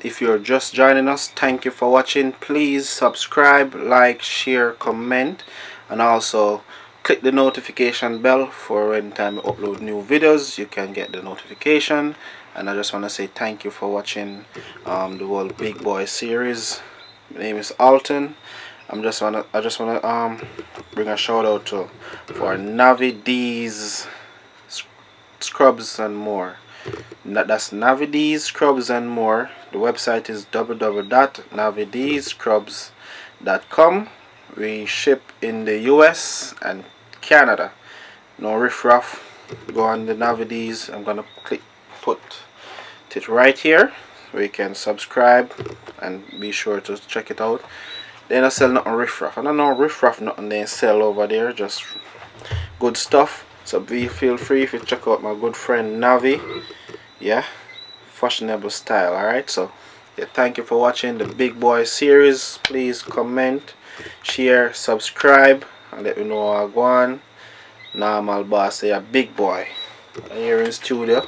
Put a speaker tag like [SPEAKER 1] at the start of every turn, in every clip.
[SPEAKER 1] If you're just joining us, thank you for watching. Please subscribe, like, share, comment, and also click the notification bell for when time I upload new videos. You can get the notification. And I just want to say thank you for watching the whole Big Boy series. My name is ALTON. I just wanna bring a shout out for Navi D's Scrubs and More. That's Navi D's Scrubs and More. The website is www.navidscrubs.com. We ship in the US and Canada. No riffraff. Go on the Navi D's. I'm gonna put it right here where you can subscribe and be sure to check it out. They don't sell nothing riffraff. I don't know riffraff nothing they sell over there, just good stuff. So feel free if you check out my good friend Navi. Yeah, fashionable style. Alright, so yeah, thank you for watching the Big Boy series. Please comment, share, subscribe, and let me know how I go on. Normal boss say a big boy. I'm here in studio,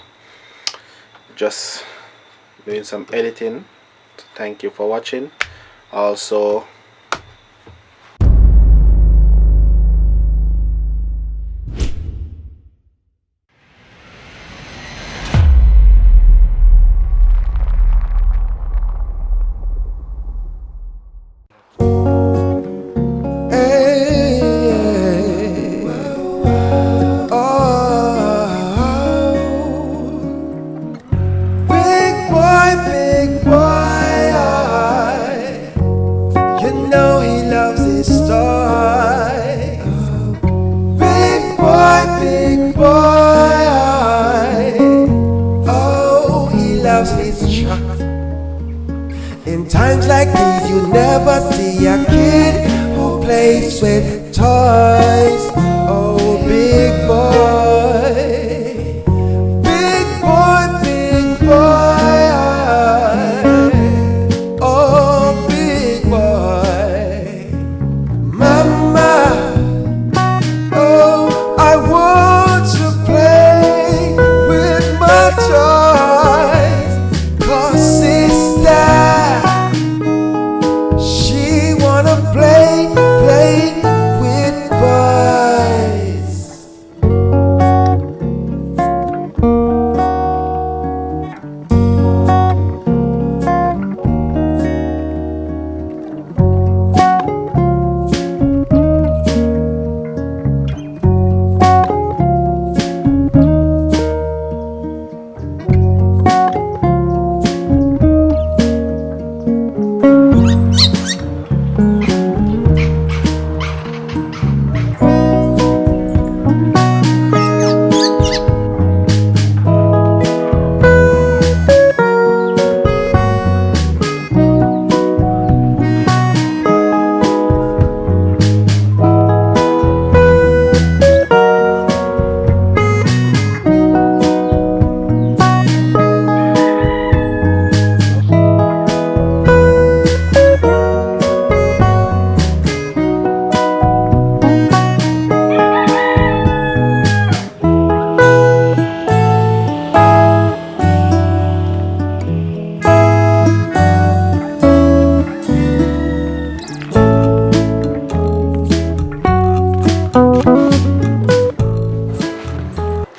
[SPEAKER 1] just doing some editing. So thank you for watching. Also,
[SPEAKER 2] in times like these, you never see a kid who plays with toys. Oh, big boy, big boy, big boy. Oh, big boy, mama. Oh, I want to play with my toys. 'Cause sister, she wanna play with boys.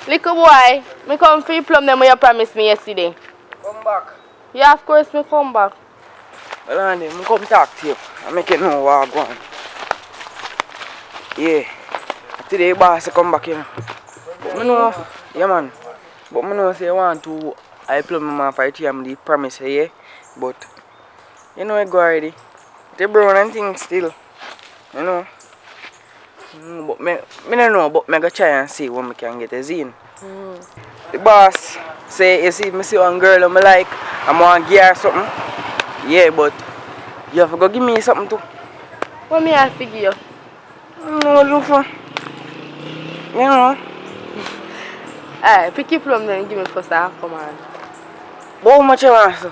[SPEAKER 3] Little boy, me come for you plum them when you promised me yesterday.
[SPEAKER 4] Come back.
[SPEAKER 3] Yeah, of course me come back.
[SPEAKER 4] Well, Andy, I come talk to you. I make you know what I want. Yeah. Today, boss, come back, you know. But I know, yeah, man. But I know, say, I want to, I plum my man for the promise, yeah. But, you know, I go already. They brown and things still. You know. But I don't know, but I go try and see when I can get a zine. The boss say, you see, me see one girl I like, I want to give her something. Yeah, but you have to go give me something too.
[SPEAKER 3] What me I figure?
[SPEAKER 4] No, look for. You know.
[SPEAKER 3] Alright, pick your plum then give me first and come on.
[SPEAKER 4] But how much you want, sir?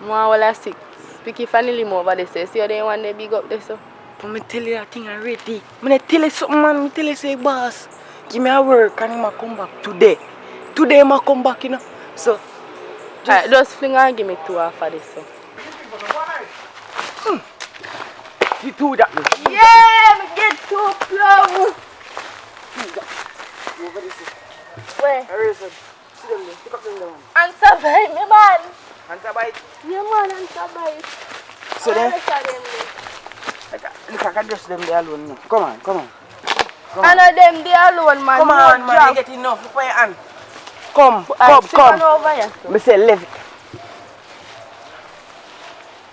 [SPEAKER 3] More well 6. Pick your family more over there, see how they want to big up there, so.
[SPEAKER 4] But I tell you that thing already. I tell you something, man. I tell you, say, boss, give me a work and I come back today. Today I come back, you know. So,
[SPEAKER 3] Alright, just fling and give me 2 after this. So.
[SPEAKER 4] You do that.
[SPEAKER 3] Yeah, me get 2 plum.
[SPEAKER 4] Over this.
[SPEAKER 3] Where?
[SPEAKER 4] Where is it? See them there. Pick up them there.
[SPEAKER 3] Answer bite me, man.
[SPEAKER 4] Answer bite.
[SPEAKER 3] Yeah, man, answer bite.
[SPEAKER 4] So then,
[SPEAKER 3] Look at them there.
[SPEAKER 4] look, I can dress them there alone. No. Come on, come on.
[SPEAKER 3] I know them there alone, man.
[SPEAKER 4] Come on, man. You get enough. Look for your hand. Come, come.
[SPEAKER 3] Over here.
[SPEAKER 4] Me say left.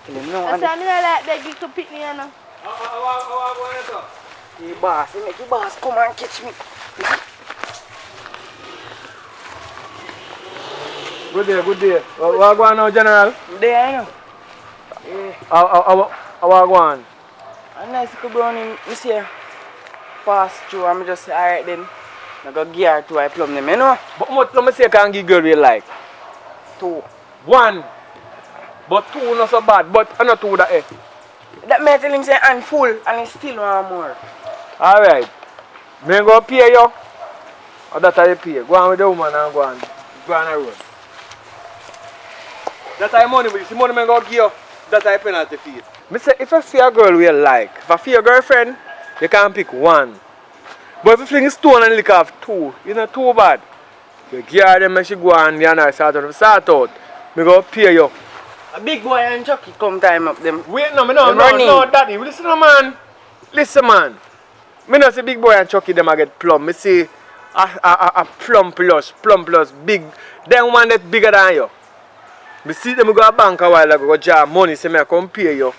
[SPEAKER 4] No,
[SPEAKER 3] I say I don't like that you to pick me, you know.
[SPEAKER 4] Hey, boss, you boss, come and catch me.
[SPEAKER 5] Good day, good day. What going on now, General?
[SPEAKER 4] There, I know.
[SPEAKER 5] How going?
[SPEAKER 4] I'm nice to go on in this year. Pass through, I'm just alright then. I go gear to I plumb them, you know?
[SPEAKER 5] But what let me say can give girl you like?
[SPEAKER 4] 2.
[SPEAKER 5] 1. But 2 not so bad, but I not 2 that eh.
[SPEAKER 4] That may tell him say I'm full and he still want more.
[SPEAKER 5] Alright. Me go pay you. Or that I pay. Go on with the woman and go on the road. That I money with the money me go give you, that I penalty fee. Me say if I see a girl you like, if I see your girlfriend, you can pick 1. But if you fling stone and lick off 2, it's not too bad. You give her them and she go and the other sort out. Me go pay you.
[SPEAKER 4] A big boy and Chucky come time up them.
[SPEAKER 5] Wait no, daddy. Listen man. Listen man. Me not say big boy and Chucky them I get plum. Me say a plum plus big. Them one that bigger than you. Me see them go a bank a while ago, go jar money, say me I come pay you.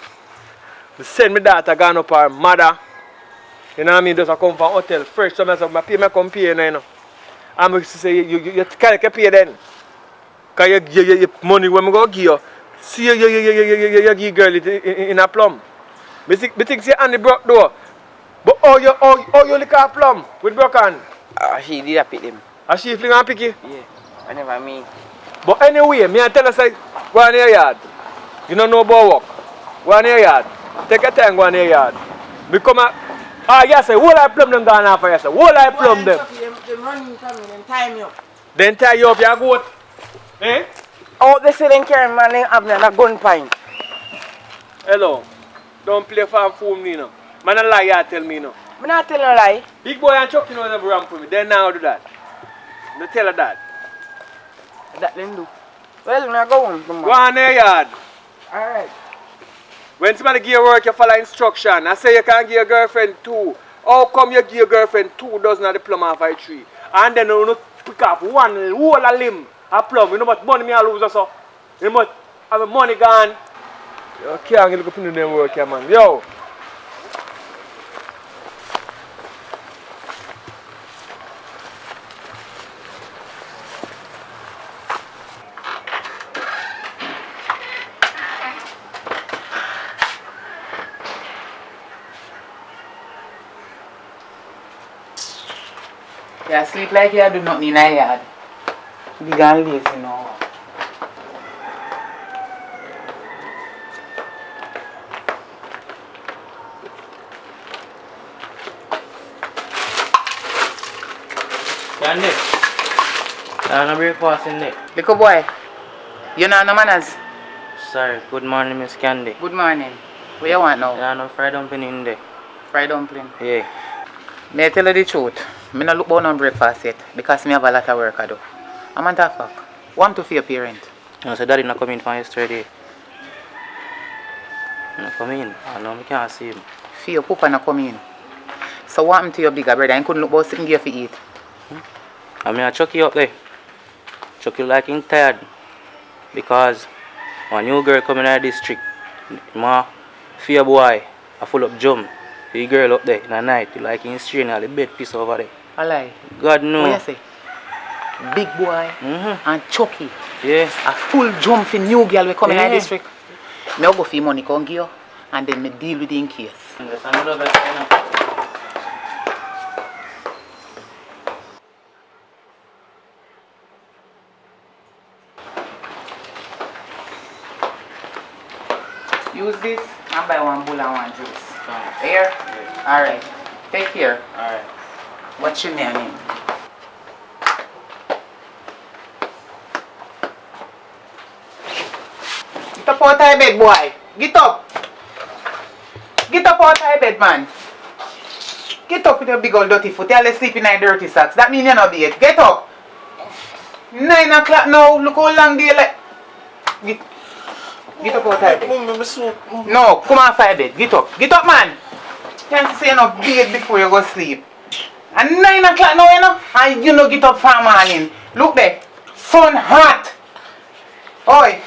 [SPEAKER 5] Me send me daughter gone up her mother. You know what I mean? Just I come from hotel fresh, so I pay me come pay you now, you know. And me say you can't pay then. Cause you money when me go give you. See you give girl it in a plum. Me think say Andy broke door. But you lick a plum with broken.
[SPEAKER 4] She did a pick them.
[SPEAKER 5] And she fling and pick you?
[SPEAKER 4] Yeah, I never mean.
[SPEAKER 5] But anyway, me I tell her say, go on your yard. You don't know about work. Go on your yard. Take your time, go on your yard. Me come out. Yes, whole I plum them down after yes. Whole I plum them.
[SPEAKER 4] Them running coming and tie me up.
[SPEAKER 5] Then tie you up your goat. Eh?
[SPEAKER 4] Oh, they say they carry man, they have a gun pint.
[SPEAKER 5] Hello. Don't play for fool me no. Man a lie you tell me no.
[SPEAKER 4] I'm not telling a lie.
[SPEAKER 5] Big boy and Chuck you know never ramp with me. Then now do that. Don't tell her that.
[SPEAKER 4] That them do. Well, now go on.
[SPEAKER 5] Go on your yard.
[SPEAKER 4] Alright.
[SPEAKER 5] When somebody give you work, you follow instruction. I say you can give your girlfriend 2. How come you give your girlfriend 2 dozen of the plum off a tree? And then you pick up one whole a limb of plum. You know what money me I lose or so? You know what have money gone? You can't get up in them work here, man. Yo.
[SPEAKER 6] You sleep like you do nothing in a yard. Big and lazy now.
[SPEAKER 7] Candy, I have no breakfast in there.
[SPEAKER 6] Little boy, you know no manners.
[SPEAKER 7] Sorry, good morning, Miss Candy.
[SPEAKER 6] Good morning. What you want now?
[SPEAKER 7] I have no fried dumpling in there.
[SPEAKER 6] Fried dumpling.
[SPEAKER 7] Yeah.
[SPEAKER 6] May I tell you the truth? I don't look on breakfast yet because I have a lot of work to do. I'm on the fuck. Want to fear parent?
[SPEAKER 7] I said daddy not coming from yesterday. Not coming in. I know I can't see him.
[SPEAKER 6] Fear papa not come in. So what happened to your bigger brother? I couldn't look about sitting here for eat.
[SPEAKER 7] I mean I chuck you up there. Chuck you like him tired. Because one new girl coming out of the district. Ma fear boy, I full up jump. The girl up there in the night, you like in strain all the bed piece over there.
[SPEAKER 6] I lie.
[SPEAKER 7] God no.
[SPEAKER 6] What you say? Big boy and Chucky.
[SPEAKER 7] Yeah.
[SPEAKER 6] A full jump for new girl we coming out of district. I'll go for money come give you and then me deal with it in case.
[SPEAKER 7] That's another best, you know.
[SPEAKER 6] Use this and buy one bowl and one juice. Here?
[SPEAKER 7] Yeah.
[SPEAKER 6] Alright. Take care.
[SPEAKER 7] Alright.
[SPEAKER 6] What's your name? out of bed, boy. Get up. Get up out of bed, man. Get up with your big old dirty foot. You're sleeping in dirty socks. That means you're not bed. Get up. 9 o'clock now. Look how long daylight. Get up out of bed. No, come on, fire bed. Get up. Get up, man. Can't say no bed before you go sleep. And 9 o'clock now, you know. And you know get up for morning. Look there. Sun hot. Oi.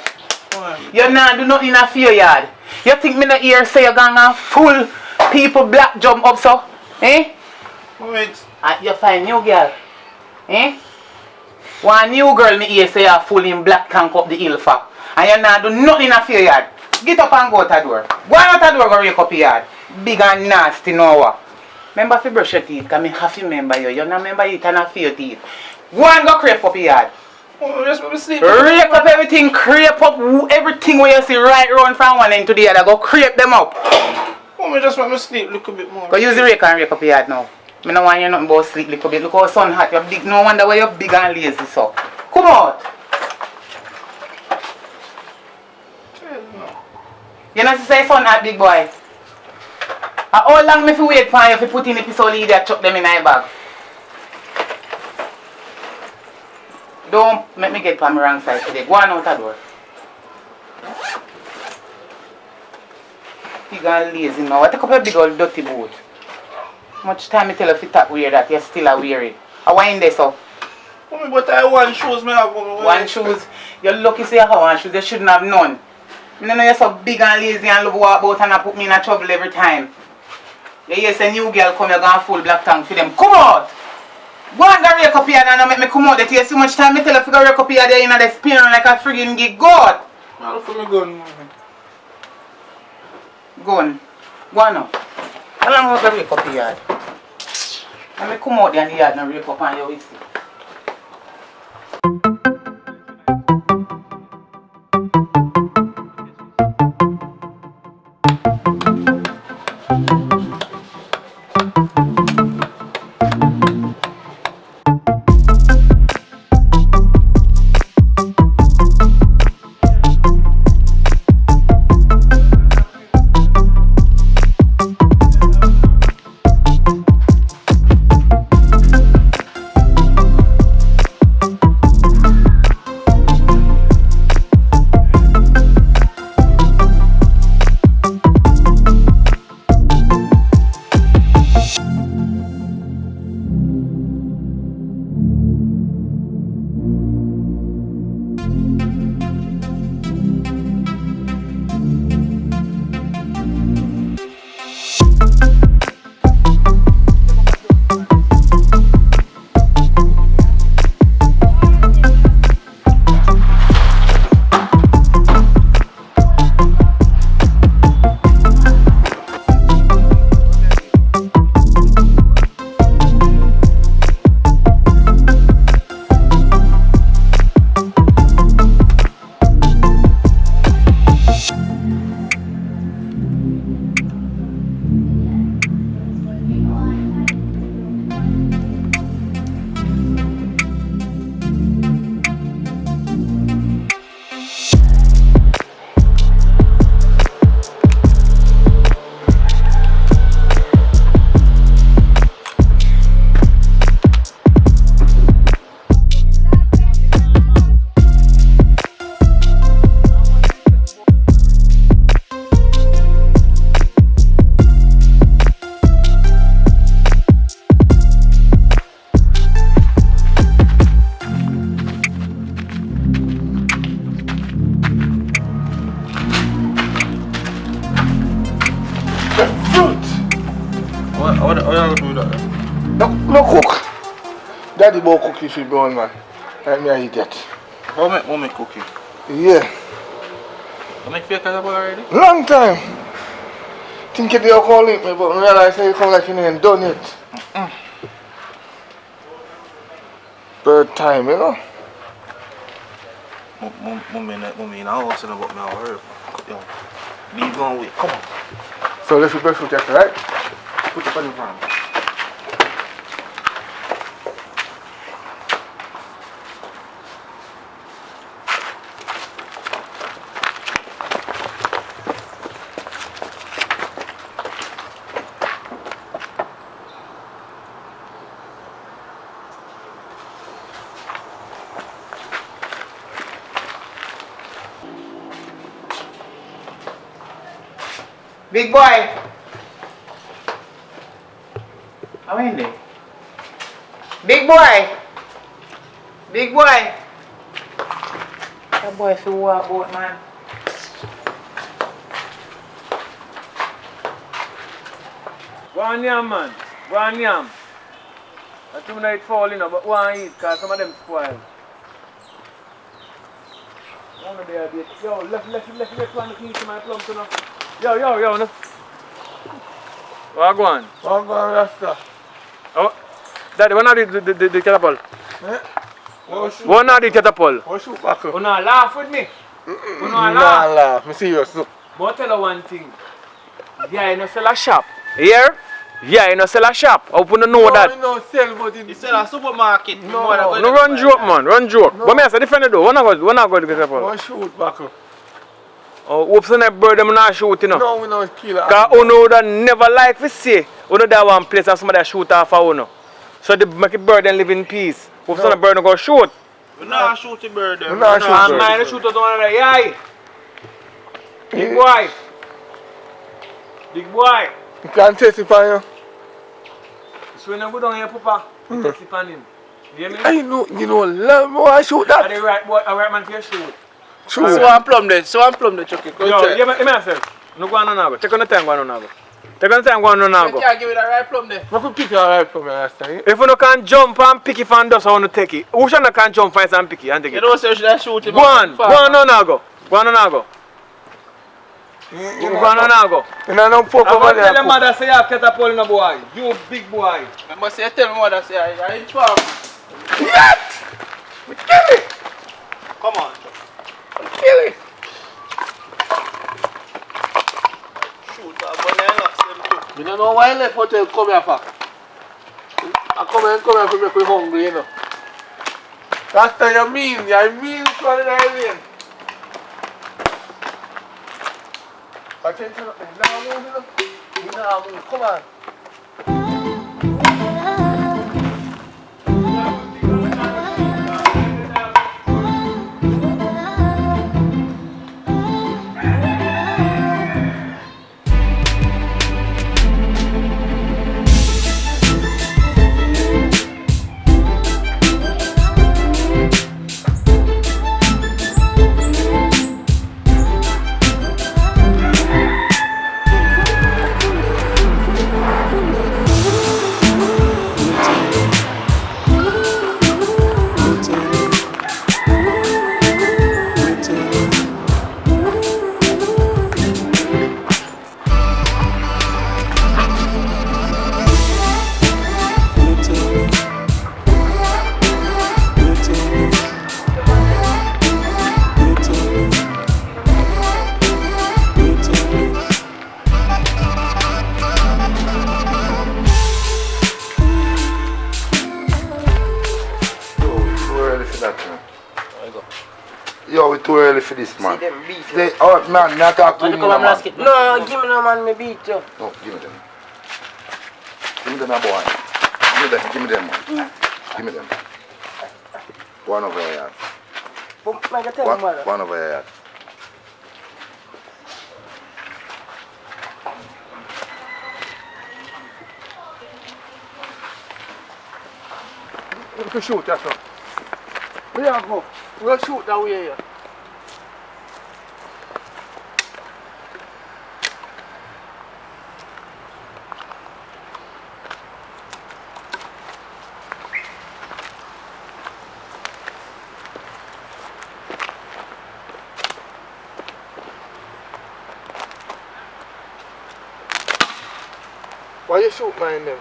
[SPEAKER 6] You not do nothing in a fear yard. You think me not hear say you're gonna full people black jump up so? Eh?
[SPEAKER 1] Wait.
[SPEAKER 6] You find new girl. Eh? One new girl me hear say you're full in black tank up the hill for. And you not do nothing in a fear yard. Get up and go out the door. Go out the door go wake up your yard. Big and nasty now. Remember if you brush your teeth, because I have to remember you. You don't remember you and have your teeth. Go and go crepe up your yard.
[SPEAKER 1] Just let me sleep.
[SPEAKER 6] Rape up everything, crepe up everything where you see right round from one end to the other. Go crepe them up.
[SPEAKER 1] Just let me sleep. Look a bit more.
[SPEAKER 6] Go use the rake and rape up your yard now. I don't want you nothing about sleep little bit. Look how sun hot. You're big. No wonder why you're big and lazy so. Come out. You know say sun hot, big boy. How long me fi wait for you if you put in the episode idiot chuck them in my bag? Don't make me get on my wrong side today. Go on out the door. Big and lazy now. I take up a big old dirty boot. Much time I tell you if you talk weird that you're still a weary. I want in there so.
[SPEAKER 1] But I want shoes, me have
[SPEAKER 6] one shoes. You're lucky say you have one shoes. You shouldn't have none. I know you're so big and lazy and love walk about and put me in a trouble every time. You hear say new girl come, you're going full black tongue for them. Come out! Go and go rake up here and make me come out. That you so much time I tell you to go rake up here there in the spinning like a friggin' gig. Go out!
[SPEAKER 1] Look for me gun.
[SPEAKER 6] Gun. Go on now. How long will I rake up here? Let me come out there in the yard and rake up on your whistle.
[SPEAKER 1] What you do that?
[SPEAKER 2] No cook. Daddy bought cookie for brown man. Let me eat that.
[SPEAKER 1] How make cookie?
[SPEAKER 2] Yeah.
[SPEAKER 1] You make fake as already?
[SPEAKER 2] Long time. Think you call it me, but I realize you come like you ain't done it. Third time, you know?
[SPEAKER 1] Mummy in the house and about me at work. Be going with. Come on.
[SPEAKER 2] So let's be breastfeed that, right? Put it on the ground.
[SPEAKER 6] Big boy. How in there? Big boy. Big boy. That boy feel walk out, man.
[SPEAKER 5] Go on yam, man. Go on yam. I think it fall, but one eat, because some of them spoil. One of there, yo, left one to eat my plum to now. Yo, no. What go on?
[SPEAKER 2] What go on, Rasta?
[SPEAKER 5] Oh, Daddy, when are the catapult?
[SPEAKER 2] Eh?
[SPEAKER 5] When are the catapult?
[SPEAKER 2] What shoot back up?
[SPEAKER 5] You not laugh with me? You not
[SPEAKER 2] Nah,
[SPEAKER 5] laugh?
[SPEAKER 2] laugh. Me serious, look.
[SPEAKER 5] But tell you one thing. Yeah, you know sell a shop. Here? Yeah, you know sell a shop. I want to know that.
[SPEAKER 2] No, sell, but
[SPEAKER 1] You sell a supermarket.
[SPEAKER 2] No,
[SPEAKER 5] No run joke, man. Run joke. But me I say different though. When I go to the catapult?
[SPEAKER 2] what shoot back up?
[SPEAKER 5] Oh, whoops on that bird, them not shoot, you know.
[SPEAKER 2] No, we don't kill her.
[SPEAKER 5] Because you know that never like to see. You know that one place and somebody shoot off of you. So they make a bird and live in peace. Whoops on the bird and go shoot.
[SPEAKER 1] We not shoot the bird.
[SPEAKER 2] We not shoot
[SPEAKER 5] And
[SPEAKER 2] bird.
[SPEAKER 5] mine shoot out one another. Yay! Big boy. Big boy.
[SPEAKER 2] You can't test it on you.
[SPEAKER 5] So when you go down here, Papa, you test it on him. You hear me?
[SPEAKER 2] You know, love me, I shoot
[SPEAKER 5] Are
[SPEAKER 2] that.
[SPEAKER 5] the right boy, a right man for your shoot.
[SPEAKER 2] True.
[SPEAKER 1] So I'm plumb there, Chucky. Go
[SPEAKER 5] Yo,
[SPEAKER 1] check.
[SPEAKER 5] you myself. No go on now. Take on the time go on now. Take on the time go on now.
[SPEAKER 1] You can't give me that right plumb there.
[SPEAKER 2] I could pick it alright from me last time.
[SPEAKER 5] If you no can jump and pick it from dust, I want to take it. Who should not can jump find and pick it and take
[SPEAKER 1] You
[SPEAKER 5] it?
[SPEAKER 1] don't say you should have shoot him.
[SPEAKER 5] Go on now go. Go on now go. Go on now go.
[SPEAKER 2] You know, no poke
[SPEAKER 5] I'm
[SPEAKER 2] over
[SPEAKER 5] going to tell
[SPEAKER 2] there.
[SPEAKER 5] your mother say you have catapult in a boy. You big boy.
[SPEAKER 1] I must say, tell me what I say. I ain't farm.
[SPEAKER 2] Yet! We kill it!
[SPEAKER 1] Come on.
[SPEAKER 2] Kill it!
[SPEAKER 1] Shoot, but I lost them too.
[SPEAKER 2] You don't know why I left hotel come here for. I come here to make me hungry, you know. That's what you mean from the alien. Attention, now move, you know. Come on. Yo, it's too early for this, man.
[SPEAKER 4] See them beat you.
[SPEAKER 2] They, oh, man, not talk to me, man.
[SPEAKER 4] No, give me no man, me beat you.
[SPEAKER 2] No, give me them. Give me them, my boy. Give me them, man. Give me them. One over here.
[SPEAKER 4] But I can tell you, mother.
[SPEAKER 2] One over here. We can shoot that one. Where you go? We'll shoot that way here. Why you shoot mine them?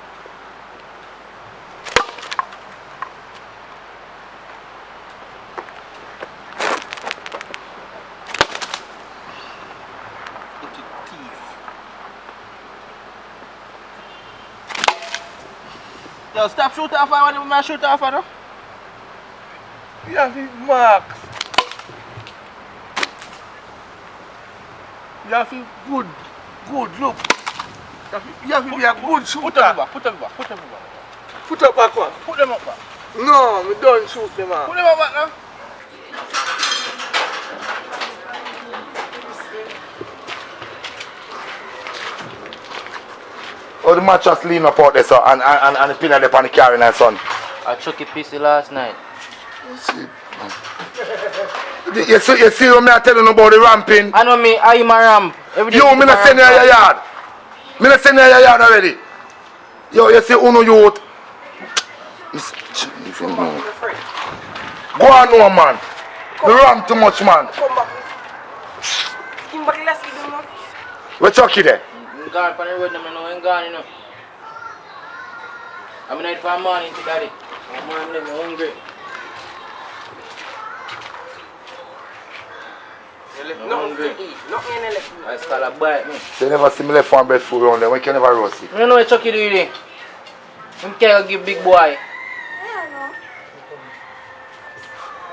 [SPEAKER 1] Yo, stop shooting off when you shoot off, no?
[SPEAKER 2] You have to marks. You have to good look. You have to be a good shooter.
[SPEAKER 1] Put them back.
[SPEAKER 2] Put up back one.
[SPEAKER 1] Put them up back.
[SPEAKER 2] No, we don't shoot them out.
[SPEAKER 1] Put them up back now.
[SPEAKER 8] Oh, the mattress lean up out there, so, and the pin up on the carrying and son.
[SPEAKER 7] I chuck it pissy last night.
[SPEAKER 8] You see what I tell you about the ramping?
[SPEAKER 7] I know me, I am a ramp.
[SPEAKER 8] Yo, me not send you your yard. Me not send you your yard already. Yo, you see Uno youth. Go on no man. You ramp too much man. Where Chucky there?
[SPEAKER 7] I'm gone on the road, I know I'm gone, you know. I'm in for morning to daddy. I'm hungry.
[SPEAKER 4] Nothing to eat. Nothing in the left.
[SPEAKER 7] I start a bite me.
[SPEAKER 8] So you never see me left farm bread food around there. Why can you never roast it?
[SPEAKER 7] I don't know what Chucky do you there. I can't give big boy.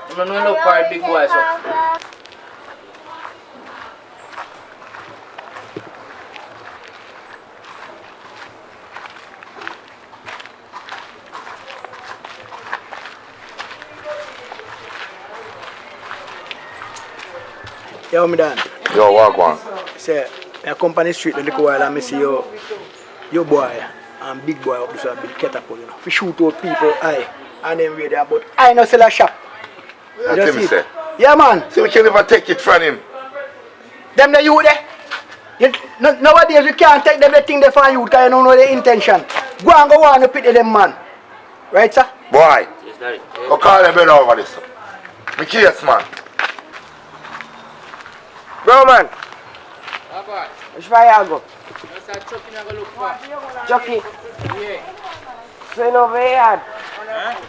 [SPEAKER 7] I don't know no part big boy so.
[SPEAKER 9] Yo, me done.
[SPEAKER 8] Yo, walk one.
[SPEAKER 9] Say, I come on the street a little while and I see your boy and big boy up this one, big catapult, you know. We shoot out people, and then we there, but I no sell a shop.
[SPEAKER 8] That's what me say.
[SPEAKER 9] Yeah, man.
[SPEAKER 8] So we can never take it from him.
[SPEAKER 9] Them the youth there. Nowadays we can't take them the thing they for you because you don't know the intention. Go and go on and pity them, man. Right, sir?
[SPEAKER 8] Boy.
[SPEAKER 7] Yes, daddy.
[SPEAKER 8] Go call them brother over this. Me case, man.
[SPEAKER 4] Bro, man. Which way you go? Chucky.
[SPEAKER 7] Yeah.
[SPEAKER 4] So you know where you at?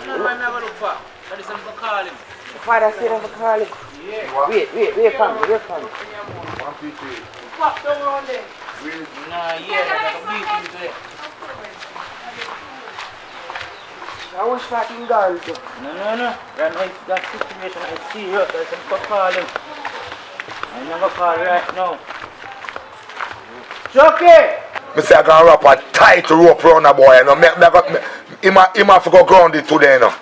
[SPEAKER 7] No, man, I go look for. That is something to call him.
[SPEAKER 4] The father said I'm call him.
[SPEAKER 7] Yeah.
[SPEAKER 4] Wait, come.
[SPEAKER 7] Nah, yeah, that's a beat him today.
[SPEAKER 4] I wish fucking gone too.
[SPEAKER 7] No. Right now, that situation is serious. There's something to call him. I never call right now.
[SPEAKER 4] Chucky!
[SPEAKER 8] Me say I can wrap a tight rope around a boy, you know. Him have to go grounded today, you know.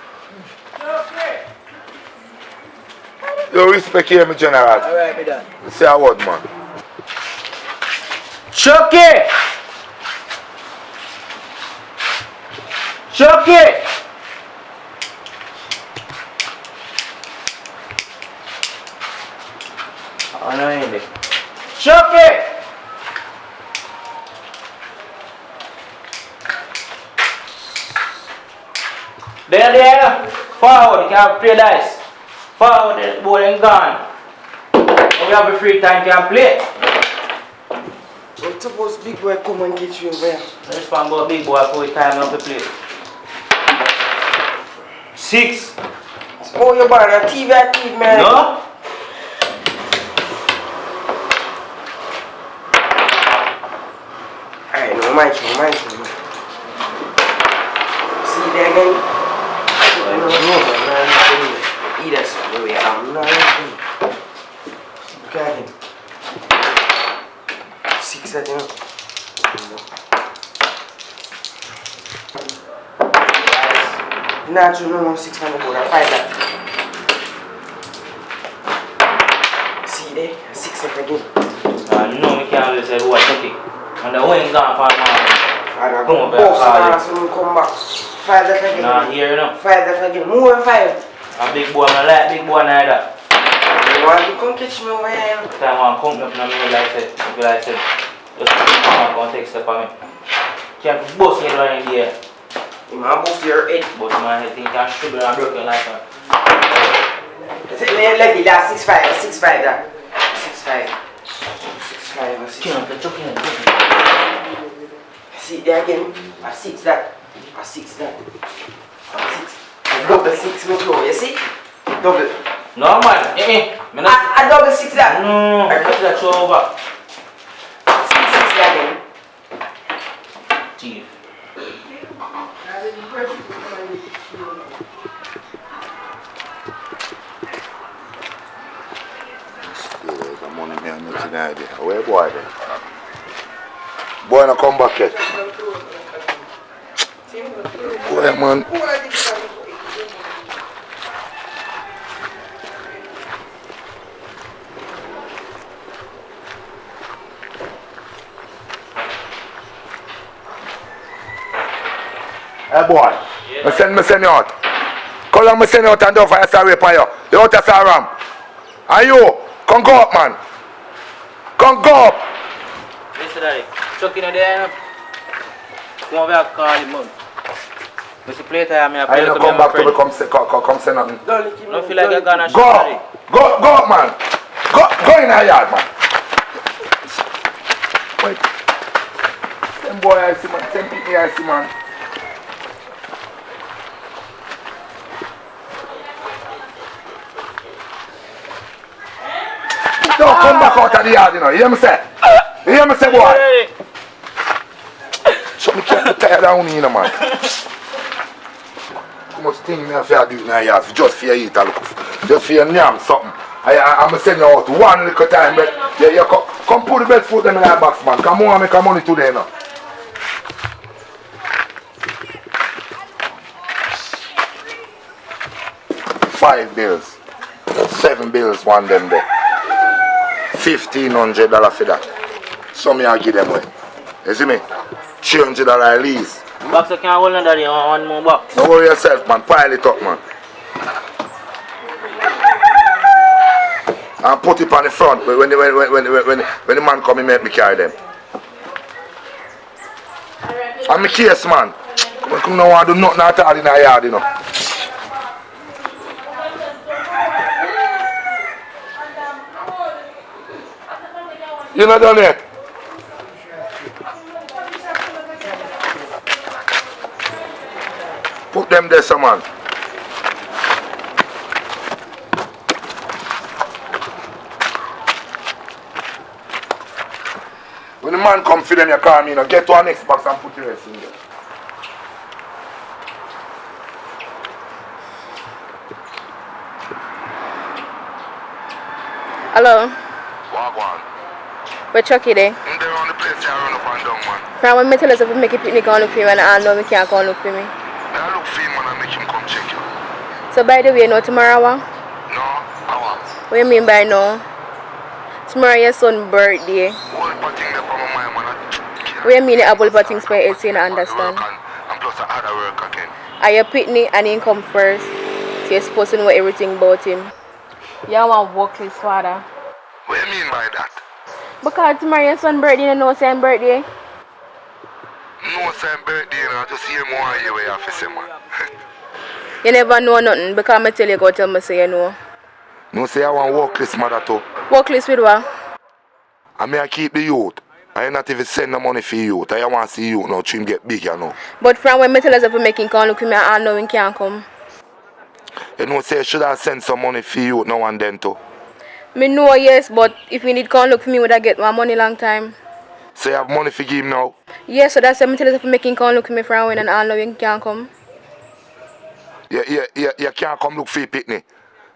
[SPEAKER 8] You respect him, General.
[SPEAKER 9] Alright, me done.
[SPEAKER 8] Say a word, man.
[SPEAKER 7] Chucky! Oh, no, ain't it? Chucky! There. Forward, you can play dice. Forward, the ball ain't gone. When you have a free time, you can play.
[SPEAKER 4] What's supposed big boy come and get you over here?
[SPEAKER 7] Let's find about big boy for time now to play. 6.
[SPEAKER 4] Oh, you bought a TV, man.
[SPEAKER 7] No?
[SPEAKER 4] Alright, no, my turn. See there again? Either side, way I'm not okay. 6 at you. No, 6 on the board, 5 that. See there, 6 at again.
[SPEAKER 7] No, we can't lose everyone Chucky. And the wing gone for
[SPEAKER 4] I
[SPEAKER 7] come up
[SPEAKER 4] here, come back. 5 that again.
[SPEAKER 7] Nah, here you know.
[SPEAKER 4] 5 that again, more than 5.
[SPEAKER 7] A big boy, I like big boy neither.
[SPEAKER 4] You want to come catch me over here?
[SPEAKER 7] Time I come up in me like I said, just come and take step on me. Can't bust your head in the air.
[SPEAKER 4] You might bust your head.
[SPEAKER 7] But my head think I'm sugar and broken like that.
[SPEAKER 4] Let me that 6-5 that. 6-5. 6-5 or 6.
[SPEAKER 7] Can't the chucking it.
[SPEAKER 4] See there again. A 6 that. A 6 that. A 6. A double 6 me throw, you see? Double.
[SPEAKER 7] No man,
[SPEAKER 4] A double 6 that.
[SPEAKER 7] No, I put that show over.
[SPEAKER 4] 6 that again.
[SPEAKER 7] Chief.
[SPEAKER 8] Where boy then? Boy not come back yet. Boy man. Hey boy, me send you out. Call on me send you out and do for your sorry for you. You out of Saram. And you, come go up, man. Come go up.
[SPEAKER 7] Listen, Daddy. Chuck in there. Come over here, call him out. Mr. Play time, I
[SPEAKER 8] I don't come back to me, come say nothing.
[SPEAKER 7] Don't feel like you're gonna shoot,
[SPEAKER 8] Go
[SPEAKER 7] Daddy.
[SPEAKER 8] Go up, man. Go in the yard, man. Wait. Same boy I see, man. Same people I see, man. Don't come back out of the yard, you know. You hear me say? You hear me say, boy? So me can't be tired down here, man. Too much thing me have to do in the yard just for you eat a look. Just for you yam something. I'm send you out one little time, but you come put the best food in the box, man. Come on, make money today now. $5 bills. 7 bills, one them there. $1,500 for that. So me I give them away. You see me? $300 at least.
[SPEAKER 7] Box you can't hold on, Daddy. One more box.
[SPEAKER 8] Don't worry yourself, man. Pile it up, man. And put it on the front. When the man come, he make me carry them. I'm a case, man. Come no want to do nothing at all in the yard, you know. You know down there? Put them there, some man. When the man come feed them your car, you know, get to our next box and put the rest in there.
[SPEAKER 3] Hello.
[SPEAKER 8] Walk on.
[SPEAKER 3] Where Chucky there?
[SPEAKER 8] I'm there on the place, I run up and down, man.
[SPEAKER 3] From when me tell us if we make a picnic and look for me and I know we can't come look for me.
[SPEAKER 8] I look for him and I make him come check you.
[SPEAKER 3] So by the way, no tomorrow what?
[SPEAKER 8] No, I want.
[SPEAKER 3] What you mean by no? Tomorrow your son's birthday.
[SPEAKER 8] All the thing that from my mind, man.
[SPEAKER 3] What you mean the apple things for your head so you don't understand?
[SPEAKER 8] And plus I had a work again.
[SPEAKER 3] Are you picnic and he come first? So you're supposed to know everything about him. You want to work his father.
[SPEAKER 8] What do you mean by that?
[SPEAKER 3] Because tomorrow your son's birthday and no same birthday.
[SPEAKER 8] No same birthday, you know, I just hear more of you where you have to say, man.
[SPEAKER 3] You never know nothing because I tell you go tell me say you know.
[SPEAKER 8] No say I want to work this mother too.
[SPEAKER 3] Work list with what?
[SPEAKER 8] I mean I keep the youth. I not even send the money for youth. I want to see you now, trim get big, you know.
[SPEAKER 3] But from when I tell us if we making come look for me I know we can't come.
[SPEAKER 8] You know say should I send some money for you now and then too?
[SPEAKER 3] Me know yes, but if you need come look for me would I get my money long time.
[SPEAKER 8] So you have money for him now?
[SPEAKER 3] Yes, so that's why I tell us if we making come look for me from when and I know we can't come.
[SPEAKER 8] You can't come look for your pitney.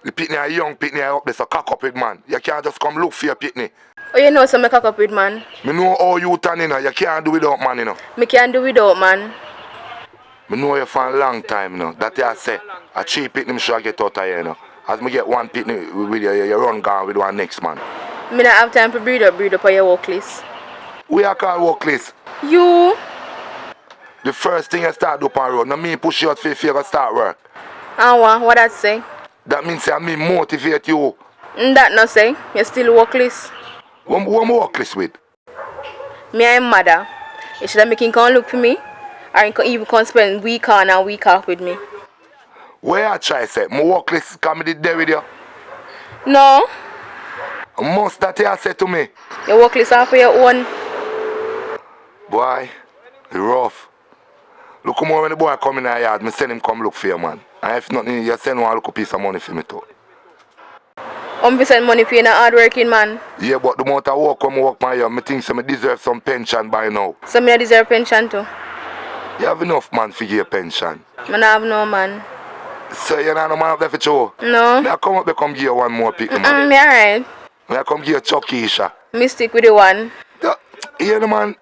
[SPEAKER 8] The pitney a young pitney up there, so cock up with man. You can't just come look for your pitney.
[SPEAKER 3] Oh, you know, so I cock up with man.
[SPEAKER 8] Me know how you turn, you know. You can't do without man, you know.
[SPEAKER 3] Me can't do without man.
[SPEAKER 8] Me know you for a long time, you know. That I say, a cheap pitney me should get out of here, you know. As me get one pitney with you run gone with one next man.
[SPEAKER 3] Me not have time to breed up on your work list.
[SPEAKER 8] We are called work list.
[SPEAKER 3] You?
[SPEAKER 8] The first thing you start up on road, no me push you out for you to start work.
[SPEAKER 3] And what that say?
[SPEAKER 8] That means I me motivate you.
[SPEAKER 3] That no say. You still work list.
[SPEAKER 8] What work list with?
[SPEAKER 3] Me and mother. You should have making come look for me. Or you can even come spend week on and week off with me.
[SPEAKER 8] Where I try say, my work list come there with you.
[SPEAKER 3] No.
[SPEAKER 8] Most that you say to me.
[SPEAKER 3] Your work list are for your own.
[SPEAKER 8] Boy, it's rough. Look more when the boy come in the yard, me send him come look for you, man. And if not, you send one little piece of money for me too.
[SPEAKER 3] We send money for you, not hard working man.
[SPEAKER 8] Yeah, but the amount of work when I work my year, I think so I deserve some pension by now.
[SPEAKER 3] So me deserve pension too.
[SPEAKER 8] You have enough man for your pension.
[SPEAKER 3] I don't have no man.
[SPEAKER 8] So you don't know man up there for you?
[SPEAKER 3] No.
[SPEAKER 8] I come up there come give you one more pick, man.
[SPEAKER 3] Me alright.
[SPEAKER 8] I come give you Chuckisha.
[SPEAKER 3] Me stick with the one.
[SPEAKER 8] Yeah, man.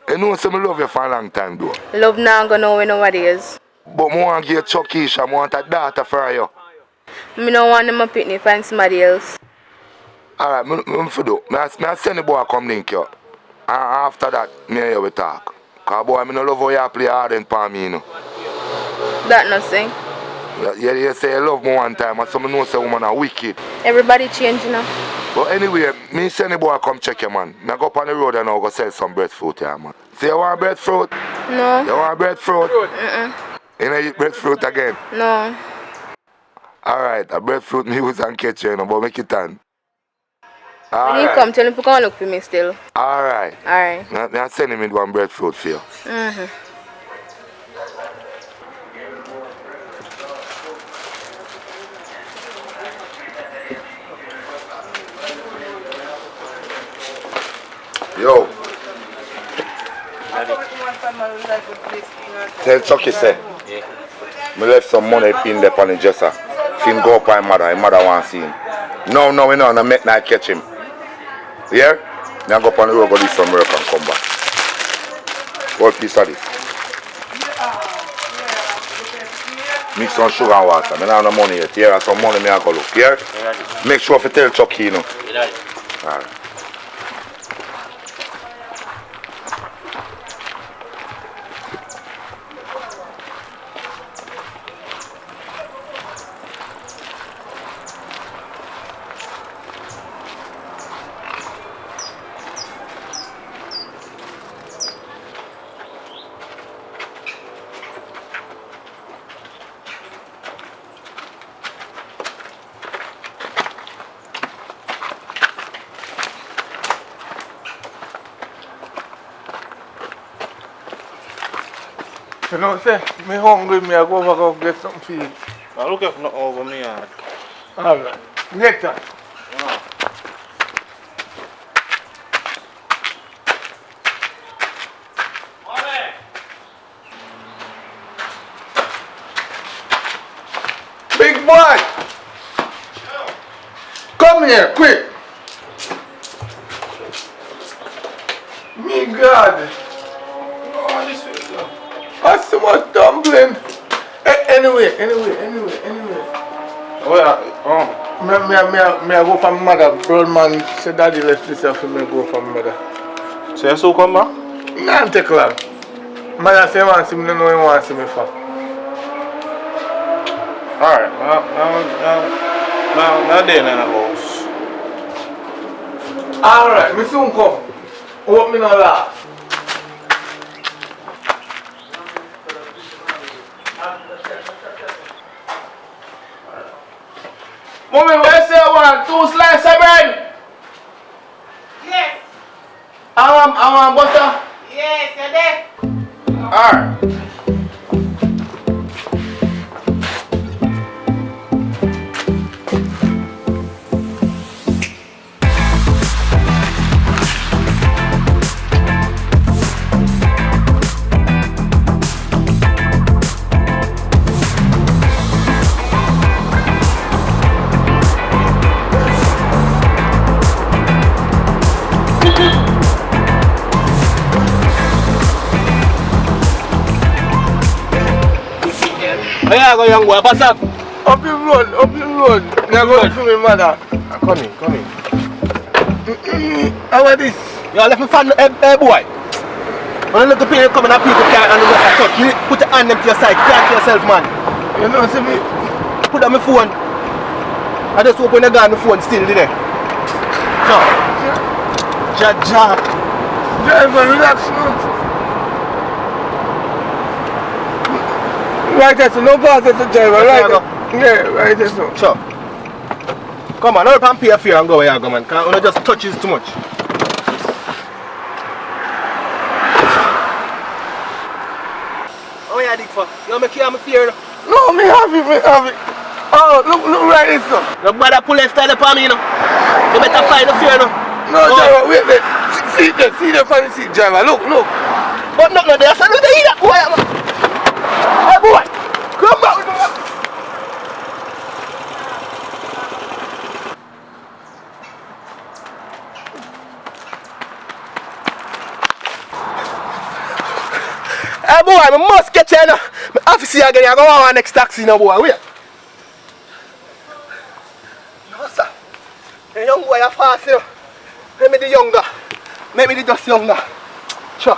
[SPEAKER 8] You know so I love you for a long time though.
[SPEAKER 3] Love now go know where nobody is.
[SPEAKER 8] But I want to give you Chuckisha, I want a daughter for you.
[SPEAKER 3] Me don't want them to pick me find somebody else.
[SPEAKER 8] Alright, me for do. I send the boy come link you. And after that, me and you will talk. Because boy, I don't love how you play hard and for me, you know.
[SPEAKER 3] that nothing.
[SPEAKER 8] You say you love me one time and some know say woman are wicked.
[SPEAKER 3] Everybody changing now.
[SPEAKER 8] But anyway, me send the boy come check you, man. I go up on the road and I'll go sell some breadfruit here, man. So you want breadfruit?
[SPEAKER 3] No.
[SPEAKER 8] You want breadfruit?
[SPEAKER 3] Mm-mm.
[SPEAKER 8] You know eat breadfruit again?
[SPEAKER 3] No.
[SPEAKER 8] Alright, a breadfruit me use and catch you, but make it on.
[SPEAKER 3] When you come, tell him to come look for me still.
[SPEAKER 8] Alright.
[SPEAKER 3] Alright.
[SPEAKER 8] Now send him in one breadfruit for you.
[SPEAKER 3] Mm-hmm.
[SPEAKER 8] Yo. Tell Chucky say.
[SPEAKER 7] Yeah.
[SPEAKER 8] Me left some money in there on the dresser. If him go up on mother wants to see him. No, we know, I make night catch him. Yeah? Now go up on the road, go do some work and come back. What piece of this? Mix some sugar and water. I don't have no money yet. Here are some money I go look. Yeah? Make sure if you tell Chucky, you know. Alright.
[SPEAKER 2] You know, say, me hungry, me I go over go get something to eat.
[SPEAKER 1] I look if not over me yard.
[SPEAKER 2] Alright. Later. Big boy! Come here, quick! Me God!
[SPEAKER 1] Oh, this way, sir.
[SPEAKER 2] That's so much dumpling! Anyway.
[SPEAKER 1] Well,
[SPEAKER 2] Me I go for my mother. Broad man said daddy left this for me go for my mother.
[SPEAKER 1] so you still come back?
[SPEAKER 2] Nah, take long. Mother say want see me, no know he want see me for.
[SPEAKER 1] Alright, now they're in the house.
[SPEAKER 2] Alright, me soon come. Hope me no laugh. Mommy, where you say you want 2 slices of bread?
[SPEAKER 6] Yes.
[SPEAKER 2] I want butter.
[SPEAKER 6] Yes, you're there.
[SPEAKER 2] Alright.
[SPEAKER 5] Where you go, young boy? Pass up.
[SPEAKER 2] Up the road. Me I go to my mother.
[SPEAKER 5] Come in.
[SPEAKER 2] How about this?
[SPEAKER 5] You left me fan, boy. When you look at people coming at people can't and the rest of touch, you put your hand them to your side, can't to yourself, man.
[SPEAKER 2] You know, see me.
[SPEAKER 5] Put on my phone. I just open the gun, my phone still there. Ja.
[SPEAKER 2] Driver, relax now. Right there, so no pass as a driver, right there. Yeah, right there, so.
[SPEAKER 5] Sure. Come on, hurry up and pay a fare and go where you go, man. Can't you just touch it too much. How you dig for? You make you have a fear?
[SPEAKER 2] No, me have it. Oh, look right there, son.
[SPEAKER 5] No bother pull style upon me, you know. You better find the fear, no.
[SPEAKER 2] No, driver, wait there. See the funny seat, driver. Look.
[SPEAKER 5] But no, there's a little here. Hey, boy, come back with the one. Hey, boy, I must get you now. I have to see you again. I go on next taxi now, boy. Wait. No, sir. The young boy are fast, you know. Maybe the younger. Maybe the just younger. Sure.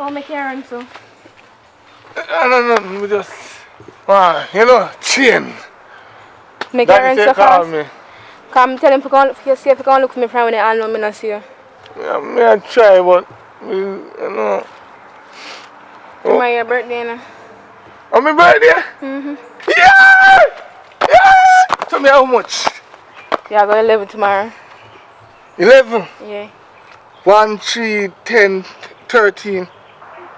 [SPEAKER 3] Oh, my Karen, so.
[SPEAKER 2] No, we just, you know, chain.
[SPEAKER 3] My
[SPEAKER 2] Daddy
[SPEAKER 3] Karen,
[SPEAKER 2] say
[SPEAKER 3] so
[SPEAKER 2] call
[SPEAKER 3] fast.
[SPEAKER 2] me.
[SPEAKER 3] Come tell him to come, see if he can look for me from when I know me not see you.
[SPEAKER 2] Yeah, me I try, but, you know.
[SPEAKER 3] Tomorrow your birthday, now.
[SPEAKER 2] On my birthday?
[SPEAKER 3] Mm-hmm.
[SPEAKER 2] Yeah! Yeah! Tell me how much?
[SPEAKER 3] Yeah, I go 11 tomorrow.
[SPEAKER 2] 11?
[SPEAKER 3] Yeah.
[SPEAKER 2] 1, 3, 10, 13.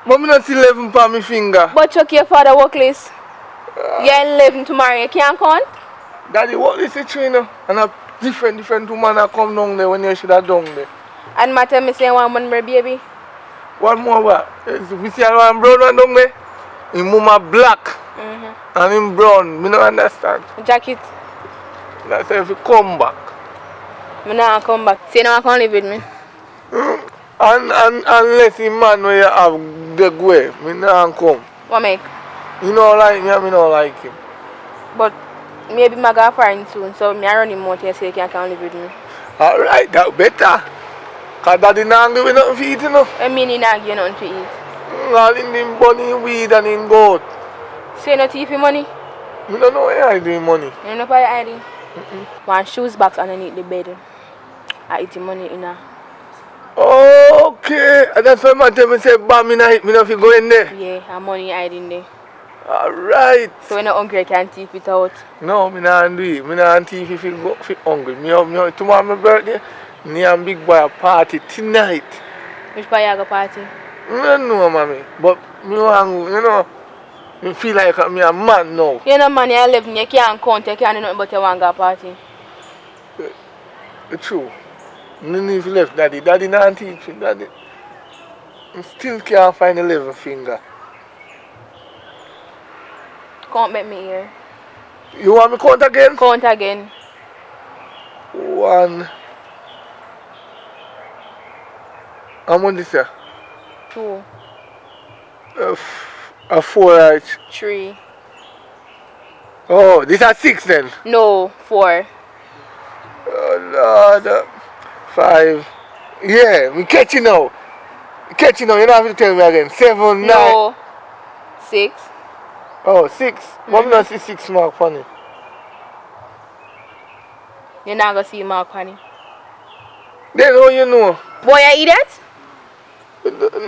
[SPEAKER 2] But me not see 11 on my finger.
[SPEAKER 3] But check your father work list. Yeah, 11 tomorrow. You can't count?
[SPEAKER 2] Daddy, what is it, you know? And a different woman that come down there when you should have down there.
[SPEAKER 3] And matter me say one more baby.
[SPEAKER 2] One more what? We see one brown one down there. His mama black. And him brown. Me don't understand.
[SPEAKER 3] Jacket.
[SPEAKER 2] That's if he come back.
[SPEAKER 3] Me not come back. Say no, I can't live with me.
[SPEAKER 2] And unless him man where you have the way, me not come.
[SPEAKER 3] What make?
[SPEAKER 2] You don't like me and me don't like him.
[SPEAKER 3] But maybe my girl foreign soon, so me I run him out here so he can't live with me.
[SPEAKER 2] Alright, that better. Cause daddy not give me nothing to eat, you know.
[SPEAKER 3] I mean he not give you nothing to eat.
[SPEAKER 2] All in him bunny, weed and him goat.
[SPEAKER 3] Say no thief money?
[SPEAKER 2] Me don't know where I do money.
[SPEAKER 3] You don't know why I hiding? One shoes box underneath the bed. I eat the money in there.
[SPEAKER 2] Okay, and that's why man tell me say, "Bam, me not go in there."
[SPEAKER 3] Yeah, and money hiding there.
[SPEAKER 2] Alright.
[SPEAKER 3] So when you're hungry, you can't thief it out.
[SPEAKER 2] No, me not do it. Me not thief if you go fit hungry. Tomorrow my birthday, me and big boy a party tonight.
[SPEAKER 3] Which part you go party?
[SPEAKER 2] I don't know, mommy, but me want, you know, me feel like I'm a man now.
[SPEAKER 3] You know, man, you're 11, you can't count, you can't do nothing but you want to go party.
[SPEAKER 2] It's true. Me need to left daddy. Daddy not teaching, daddy. I still can't find 11 finger.
[SPEAKER 3] Can't make me here.
[SPEAKER 2] You want me count again?
[SPEAKER 3] Count again.
[SPEAKER 2] 1. How much this here?
[SPEAKER 3] 2.
[SPEAKER 2] A 4, right?
[SPEAKER 3] 3.
[SPEAKER 2] Oh, these are 6 then?
[SPEAKER 3] No, 4.
[SPEAKER 2] Oh Lord. 5. Yeah, we catch you now. Catch you now, you don't have to tell me again. 7, 9.
[SPEAKER 3] No. 6.
[SPEAKER 2] Oh, 6. Why not see 6 mark funny?
[SPEAKER 3] You're not going to see Mark Honey.
[SPEAKER 2] Then how you know?
[SPEAKER 3] Boy, you eat it?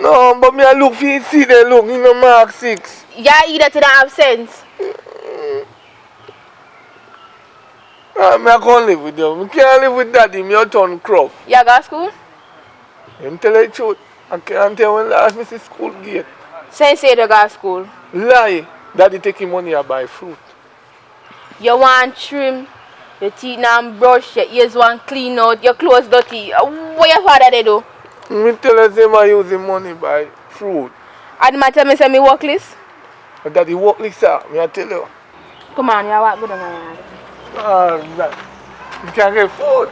[SPEAKER 2] No, but me I look for you see there, look, you know mark 6.
[SPEAKER 3] Yeah, eat it, you don't have sense.
[SPEAKER 2] Me I can't live with you. Me can't live with daddy, me a turn crop.
[SPEAKER 3] You go to school?
[SPEAKER 2] Him tell you the truth. I can't tell when last me see school gate.
[SPEAKER 3] Since you go to school.
[SPEAKER 2] Lie. Daddy take him money and buy fruit.
[SPEAKER 3] You want trim, your teeth and brush, your ears want clean out, your clothes dirty. What your father they do?
[SPEAKER 2] Me tell us him I use him money buy fruit.
[SPEAKER 3] And my tell me say me work list?
[SPEAKER 2] But daddy work like that, me I tell you.
[SPEAKER 3] Come on, you walk good on my yard.
[SPEAKER 2] You can't get food.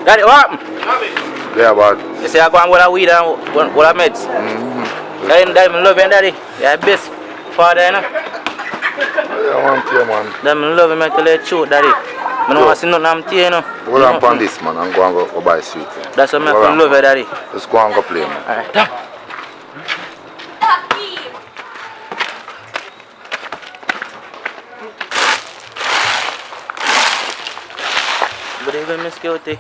[SPEAKER 7] Daddy, what happened?
[SPEAKER 8] Yeah, but
[SPEAKER 7] You say I go and what a weed and what a meds? Daddy, I love you, daddy. You're the best father, you know?
[SPEAKER 8] I want you, man.
[SPEAKER 7] Daddy, I love you, I tell you the truth, daddy. I don't want to see nothing I'm telling you, know?
[SPEAKER 8] Hold on upon this, man, and go and go buy sweet.
[SPEAKER 7] That's what I feel love you, daddy.
[SPEAKER 8] Let's go and go play, man.
[SPEAKER 7] Alright. Good evening, Miss Cutie.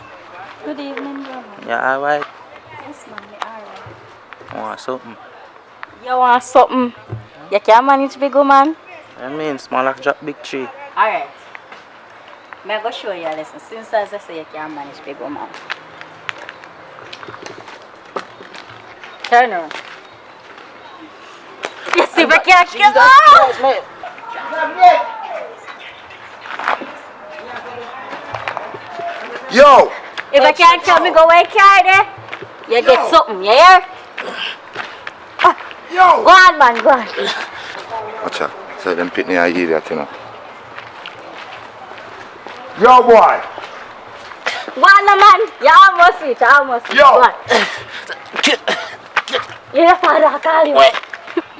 [SPEAKER 10] Good evening, brother.
[SPEAKER 7] Yeah, alright.
[SPEAKER 10] Yes, man, you're alright.
[SPEAKER 7] Want something?
[SPEAKER 10] You want something? You can manage big woman?
[SPEAKER 7] I mean, small like drop big tree.
[SPEAKER 10] Alright. May I go show you a lesson. Since as I say you can manage big woman. Turn around. You see if I can't get out!
[SPEAKER 8] Yo!
[SPEAKER 10] If I can't tell me go away, carry there. You get something, you hear?
[SPEAKER 2] Yo!
[SPEAKER 10] Go on, man, go on.
[SPEAKER 8] Watch out. So them pitney are idiot, you know.
[SPEAKER 2] Yo, boy!
[SPEAKER 10] Go on, no, man. You almost reach,
[SPEAKER 2] Yo!
[SPEAKER 10] Go on. Yeah, father, I call you.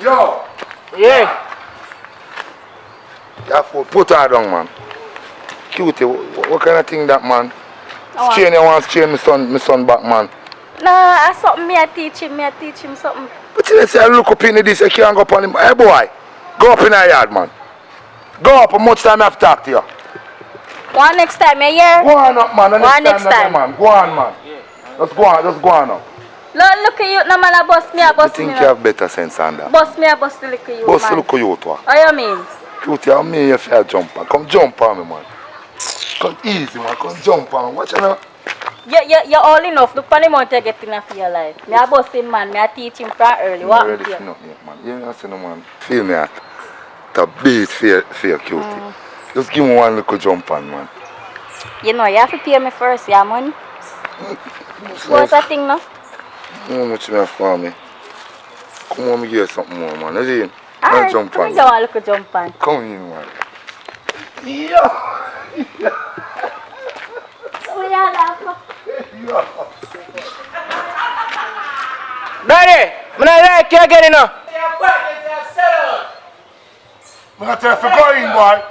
[SPEAKER 2] Yo!
[SPEAKER 5] Yeah.
[SPEAKER 8] You have to put her down, man. Cutie, what kind of thing that, man?
[SPEAKER 10] Oh,
[SPEAKER 8] Chain, you want to chain my son back, man.
[SPEAKER 10] no, that's something me I teach him something.
[SPEAKER 8] But you say, look up in this, you can't go up on him. Hey, boy, go up in the yard, man. Go up, how much time I have to talk to you?
[SPEAKER 10] Go on next time, you hear?
[SPEAKER 8] Go on up, man.
[SPEAKER 10] Go on next time.
[SPEAKER 8] Man. Go on, man. Just go on up.
[SPEAKER 10] Look at you, no man, I bust me,
[SPEAKER 8] I think you have better sense than that.
[SPEAKER 10] Bust me, I bust the look at you,
[SPEAKER 8] Bust
[SPEAKER 10] man.
[SPEAKER 8] look at you, too.
[SPEAKER 10] What you mean?
[SPEAKER 8] Cutie, I mean you feel jump on. Come jump on me, man. Come easy, man. Come jump on me. Watch out now.
[SPEAKER 10] You're all enough. Look for the amount you get enough for your life. Me I bust him, man. Me I teach him from early. What
[SPEAKER 8] Ready
[SPEAKER 10] you?
[SPEAKER 8] for nothing yet, man. You know, no, man. Feel me out. The beat for your cutie. Just give me one little jump on, man.
[SPEAKER 10] You know, you have to pay me first, yeah, money. What's that thing now?
[SPEAKER 8] How much me have for me? Come on, me give you something more, man. You see?
[SPEAKER 10] Alright,
[SPEAKER 8] Jump
[SPEAKER 10] come
[SPEAKER 8] on.
[SPEAKER 10] and go and look at jump on.
[SPEAKER 8] Come in, man.
[SPEAKER 5] Daddy, I'm not like you again, you know.
[SPEAKER 2] I'm gonna tell you to go in, boy.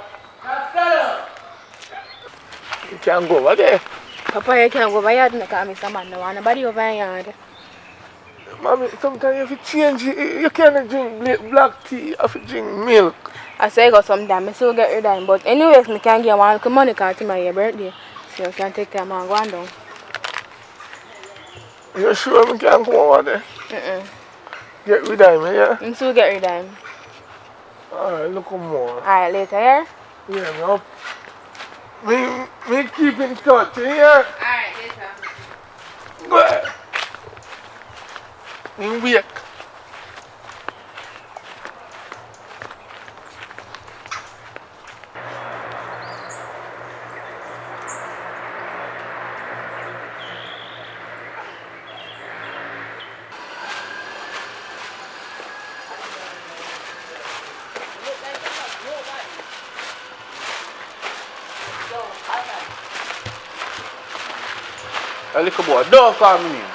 [SPEAKER 5] You can't go over there.
[SPEAKER 3] Papa, you can't go over yard because I'm some man. No want nobody over yard.
[SPEAKER 2] Mommy, sometimes you have to change it. You can't drink black tea, you have to drink milk.
[SPEAKER 3] I say I got some time, I still get rid of him. But anyways, I can get one little money because it's my birthday. So you can take time and go on down.
[SPEAKER 2] You sure I can't come over there? Get rid of him, yeah?
[SPEAKER 3] I still get rid of him.
[SPEAKER 2] Alright, look more.
[SPEAKER 3] Alright, later, yeah?
[SPEAKER 2] Yeah, me up. Me keep in touch, yeah?
[SPEAKER 3] Alright, later.
[SPEAKER 2] Go ahead. Me wake.
[SPEAKER 1] A little boy, don't call me name.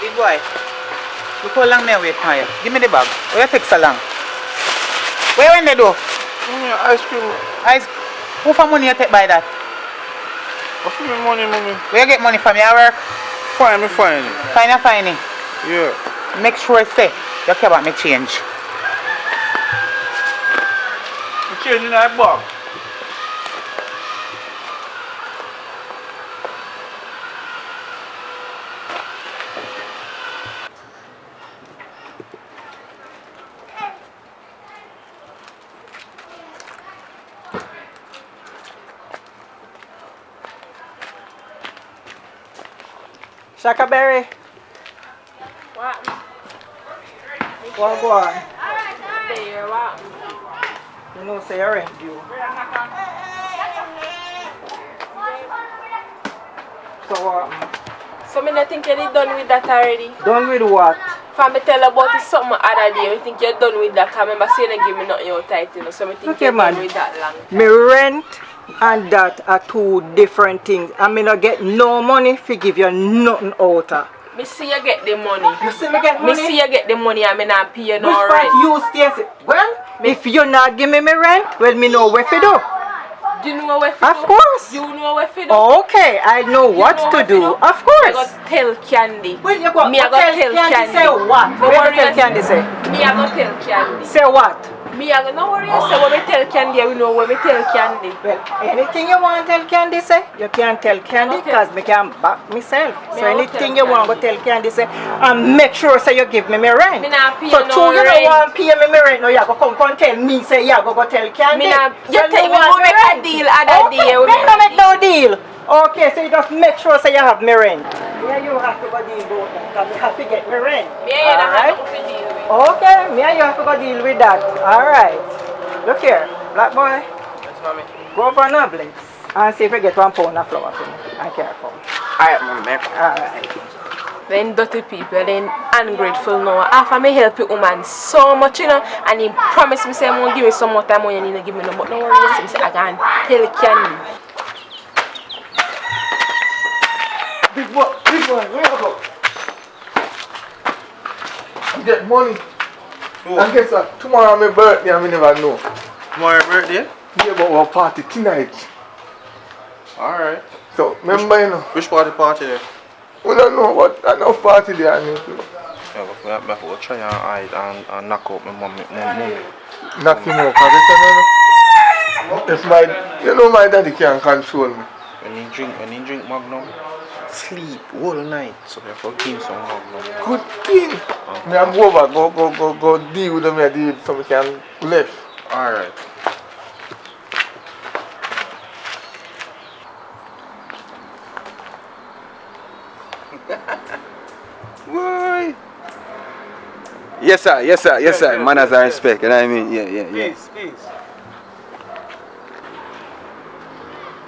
[SPEAKER 6] Big boy, look how long me wait for you. Give me the bag. Where you take so long? Where when they do?
[SPEAKER 2] Ice cream.
[SPEAKER 6] Who for money you take by that?
[SPEAKER 2] What's my money, mommy?
[SPEAKER 6] Where you get money from your work?
[SPEAKER 2] Fine, me fine.
[SPEAKER 6] Fine.
[SPEAKER 2] Yeah.
[SPEAKER 6] Make sure say you care about me change.
[SPEAKER 2] I'm changing that bag.
[SPEAKER 4] Shakaberry. What go on? You know, say your rent due. So what?
[SPEAKER 3] So I don't think you're done with that already.
[SPEAKER 4] Done with what?
[SPEAKER 3] If I tell about it something other day, I think you're done with that. I remember saying you give me nothing your title, so I think
[SPEAKER 4] Okay,
[SPEAKER 3] you're
[SPEAKER 4] man.
[SPEAKER 3] done with that long time.
[SPEAKER 4] Me rent and that are two different things. I may not get no money if you give you nothing out of.
[SPEAKER 3] Me see you get the money.
[SPEAKER 4] You see me get money?
[SPEAKER 3] Me see you get the money and me not pay you no
[SPEAKER 4] Which part
[SPEAKER 3] rent.
[SPEAKER 4] you stay? Well, if you not give me rent, well, me know where to do.
[SPEAKER 3] Do you know what to do?
[SPEAKER 4] Of course.
[SPEAKER 3] You know what to do?
[SPEAKER 4] Okay, I know what
[SPEAKER 3] know
[SPEAKER 4] to
[SPEAKER 3] what
[SPEAKER 4] do.
[SPEAKER 3] to do?
[SPEAKER 4] Of course.
[SPEAKER 3] I got tell Candy.
[SPEAKER 4] When you go,
[SPEAKER 3] Me I got tell Candy.
[SPEAKER 4] say what?
[SPEAKER 3] No
[SPEAKER 4] Where you
[SPEAKER 3] worry,
[SPEAKER 4] tell Candy say?
[SPEAKER 3] Me I got tell Candy.
[SPEAKER 4] Say what?
[SPEAKER 3] Me I got no worry. Say what me tell Candy. We know what me tell Candy.
[SPEAKER 4] Well, anything you want to tell Candy say, you can tell Candy because me can back myself.
[SPEAKER 3] Me
[SPEAKER 4] So
[SPEAKER 3] I go
[SPEAKER 4] anything
[SPEAKER 3] tell
[SPEAKER 4] you want to tell Candy say, and make sure say you give me rent.
[SPEAKER 3] Me not pay
[SPEAKER 4] so
[SPEAKER 3] you no
[SPEAKER 4] true, you don't
[SPEAKER 3] rent.
[SPEAKER 4] want to pay me rent, no, you go come tell me say you go tell Candy.
[SPEAKER 3] Me not. You
[SPEAKER 4] Well,
[SPEAKER 3] tell me
[SPEAKER 4] want
[SPEAKER 3] we make a
[SPEAKER 4] rent.
[SPEAKER 3] deal other
[SPEAKER 4] Okay,
[SPEAKER 3] day.
[SPEAKER 4] me no make no deal. Okay, so you just make sure say you have me rent. Yeah, you have to go deal about that because you have to get me rent.
[SPEAKER 3] Me and I
[SPEAKER 4] Alright?
[SPEAKER 3] have to deal with.
[SPEAKER 4] Okay, me and you have to go deal with that. Alright. Look here, black boy.
[SPEAKER 5] Yes, mommy.
[SPEAKER 4] Go over and bless. And see if I get 1 pound of flour for me. I can't come. Alright, mommy. Alright.
[SPEAKER 3] Then dirty people, then ungrateful now. After me help the woman so much, you know, and he promised me say he won't give me some more time when you need to give me no, but no worry, he say I can tell Candy.
[SPEAKER 2] Big boy, where you go? Get money.
[SPEAKER 1] Oh.
[SPEAKER 2] And guess what? Tomorrow my birthday, I never know.
[SPEAKER 1] Tomorrow your birthday?
[SPEAKER 2] Yeah, but we'll party tonight.
[SPEAKER 1] Alright.
[SPEAKER 2] So, remember, you know.
[SPEAKER 1] Which party there?
[SPEAKER 2] We don't know what enough party there I need to.
[SPEAKER 1] Yeah, but we'll try and hide and knock out my mum.
[SPEAKER 2] Knock him out, because if my daddy can't control me.
[SPEAKER 1] When he drink Magnum, sleep all night. So we have to give some Magnum.
[SPEAKER 2] Good thing. Me I go over, go deal with them, deal so we can live.
[SPEAKER 1] Alright.
[SPEAKER 11] Boy. Yes sir. Manners and respect, you know what I mean? Yeah.
[SPEAKER 5] Peace.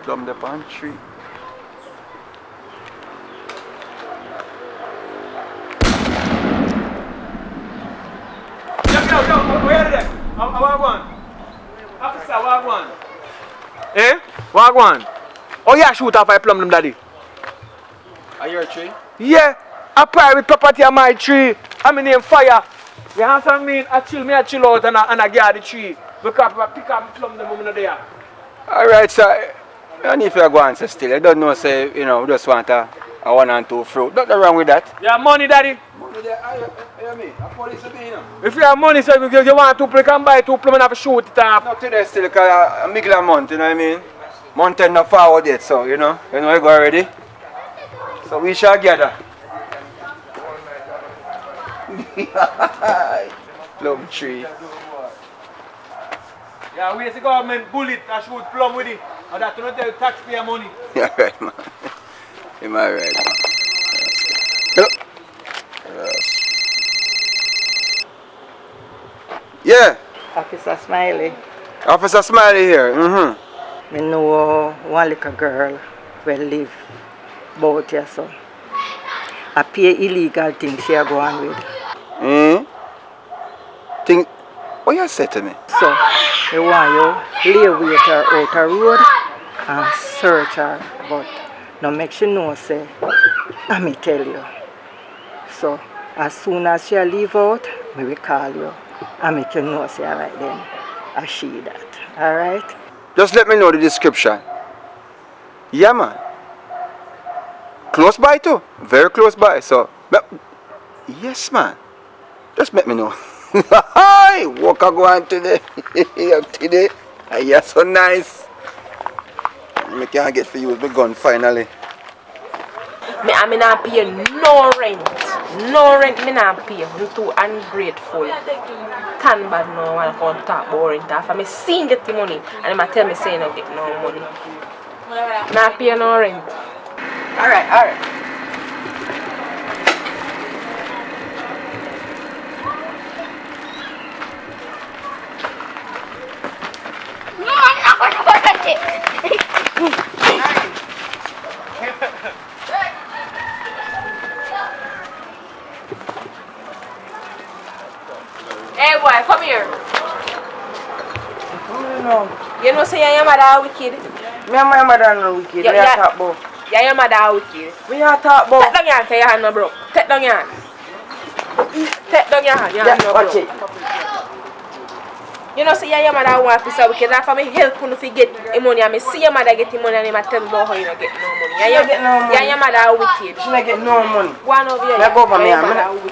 [SPEAKER 11] Plum the palm tree.
[SPEAKER 5] Yo, where are they? Wagwan. Officer, Wagwan. Eh? Wagwan. Oh yeah, shoot off I plumb them daddy.
[SPEAKER 11] Are you a tree?
[SPEAKER 5] Yeah, a private property of my tree. I'm name fire. You understand me? I chill out and I guard the tree. Because I pick up plum them when I'm there.
[SPEAKER 11] Alright, sir. I need to go answer still. I don't know, say, we just want a 1 and 2 fruit. Nothing wrong with that.
[SPEAKER 5] You have money, daddy?
[SPEAKER 11] Money there,
[SPEAKER 5] if you have money, so you want 2 plum, you can buy 2 plum and have to shoot it up.
[SPEAKER 11] not today still, because a middle month, you know what I mean? Month and not forward yet, so, you know you go already. So we shall gather. Plum tree.
[SPEAKER 5] Yeah, where's the government bullet and shoot plum with it? And that to not tell taxpayer money.
[SPEAKER 11] Yeah, right, man. Am I right, man? Yes. Yeah.
[SPEAKER 4] Officer Smiley.
[SPEAKER 11] Officer Smiley here.
[SPEAKER 4] I know one little girl will live about here, so I pay illegal things she go on with.
[SPEAKER 11] Think what you said to me?
[SPEAKER 4] So, I want you lay with her out the road and search her, but now make sure know say, I me tell you. So, as soon as she leave out, we will call you and make you know say, alright then, I see that, alright?
[SPEAKER 11] Just let me know the description. Yeah, man. Close by too. Very close by. So, yes, man. Just let me know. Hi, walk a go on today. Today. You're so nice. I can't get for you with my gun finally.
[SPEAKER 3] I not pay no rent. No rent me not pay. I'm too ungrateful. Tan bad no when I come talk about rent. After me seen get the money and they tell me say no get no money. Not pay no rent.
[SPEAKER 4] Alright.
[SPEAKER 3] Hey boy, come here. You know say your mother wicked?
[SPEAKER 4] Me and my mother no wicked. We are talk about.
[SPEAKER 3] Your mother wicked.
[SPEAKER 4] We are talk about.
[SPEAKER 3] Take down your hand, your hand no broke. Take down your hand. Take down your hand, your hand no broke.
[SPEAKER 4] Watch it.
[SPEAKER 3] You know say your mother want to say wicked. After me help you to get the money, and me see your mother get the money and me tell me about how you don't get no money. Your mother wicked.
[SPEAKER 4] She not get no money.
[SPEAKER 3] Go on over here.
[SPEAKER 4] I go over me.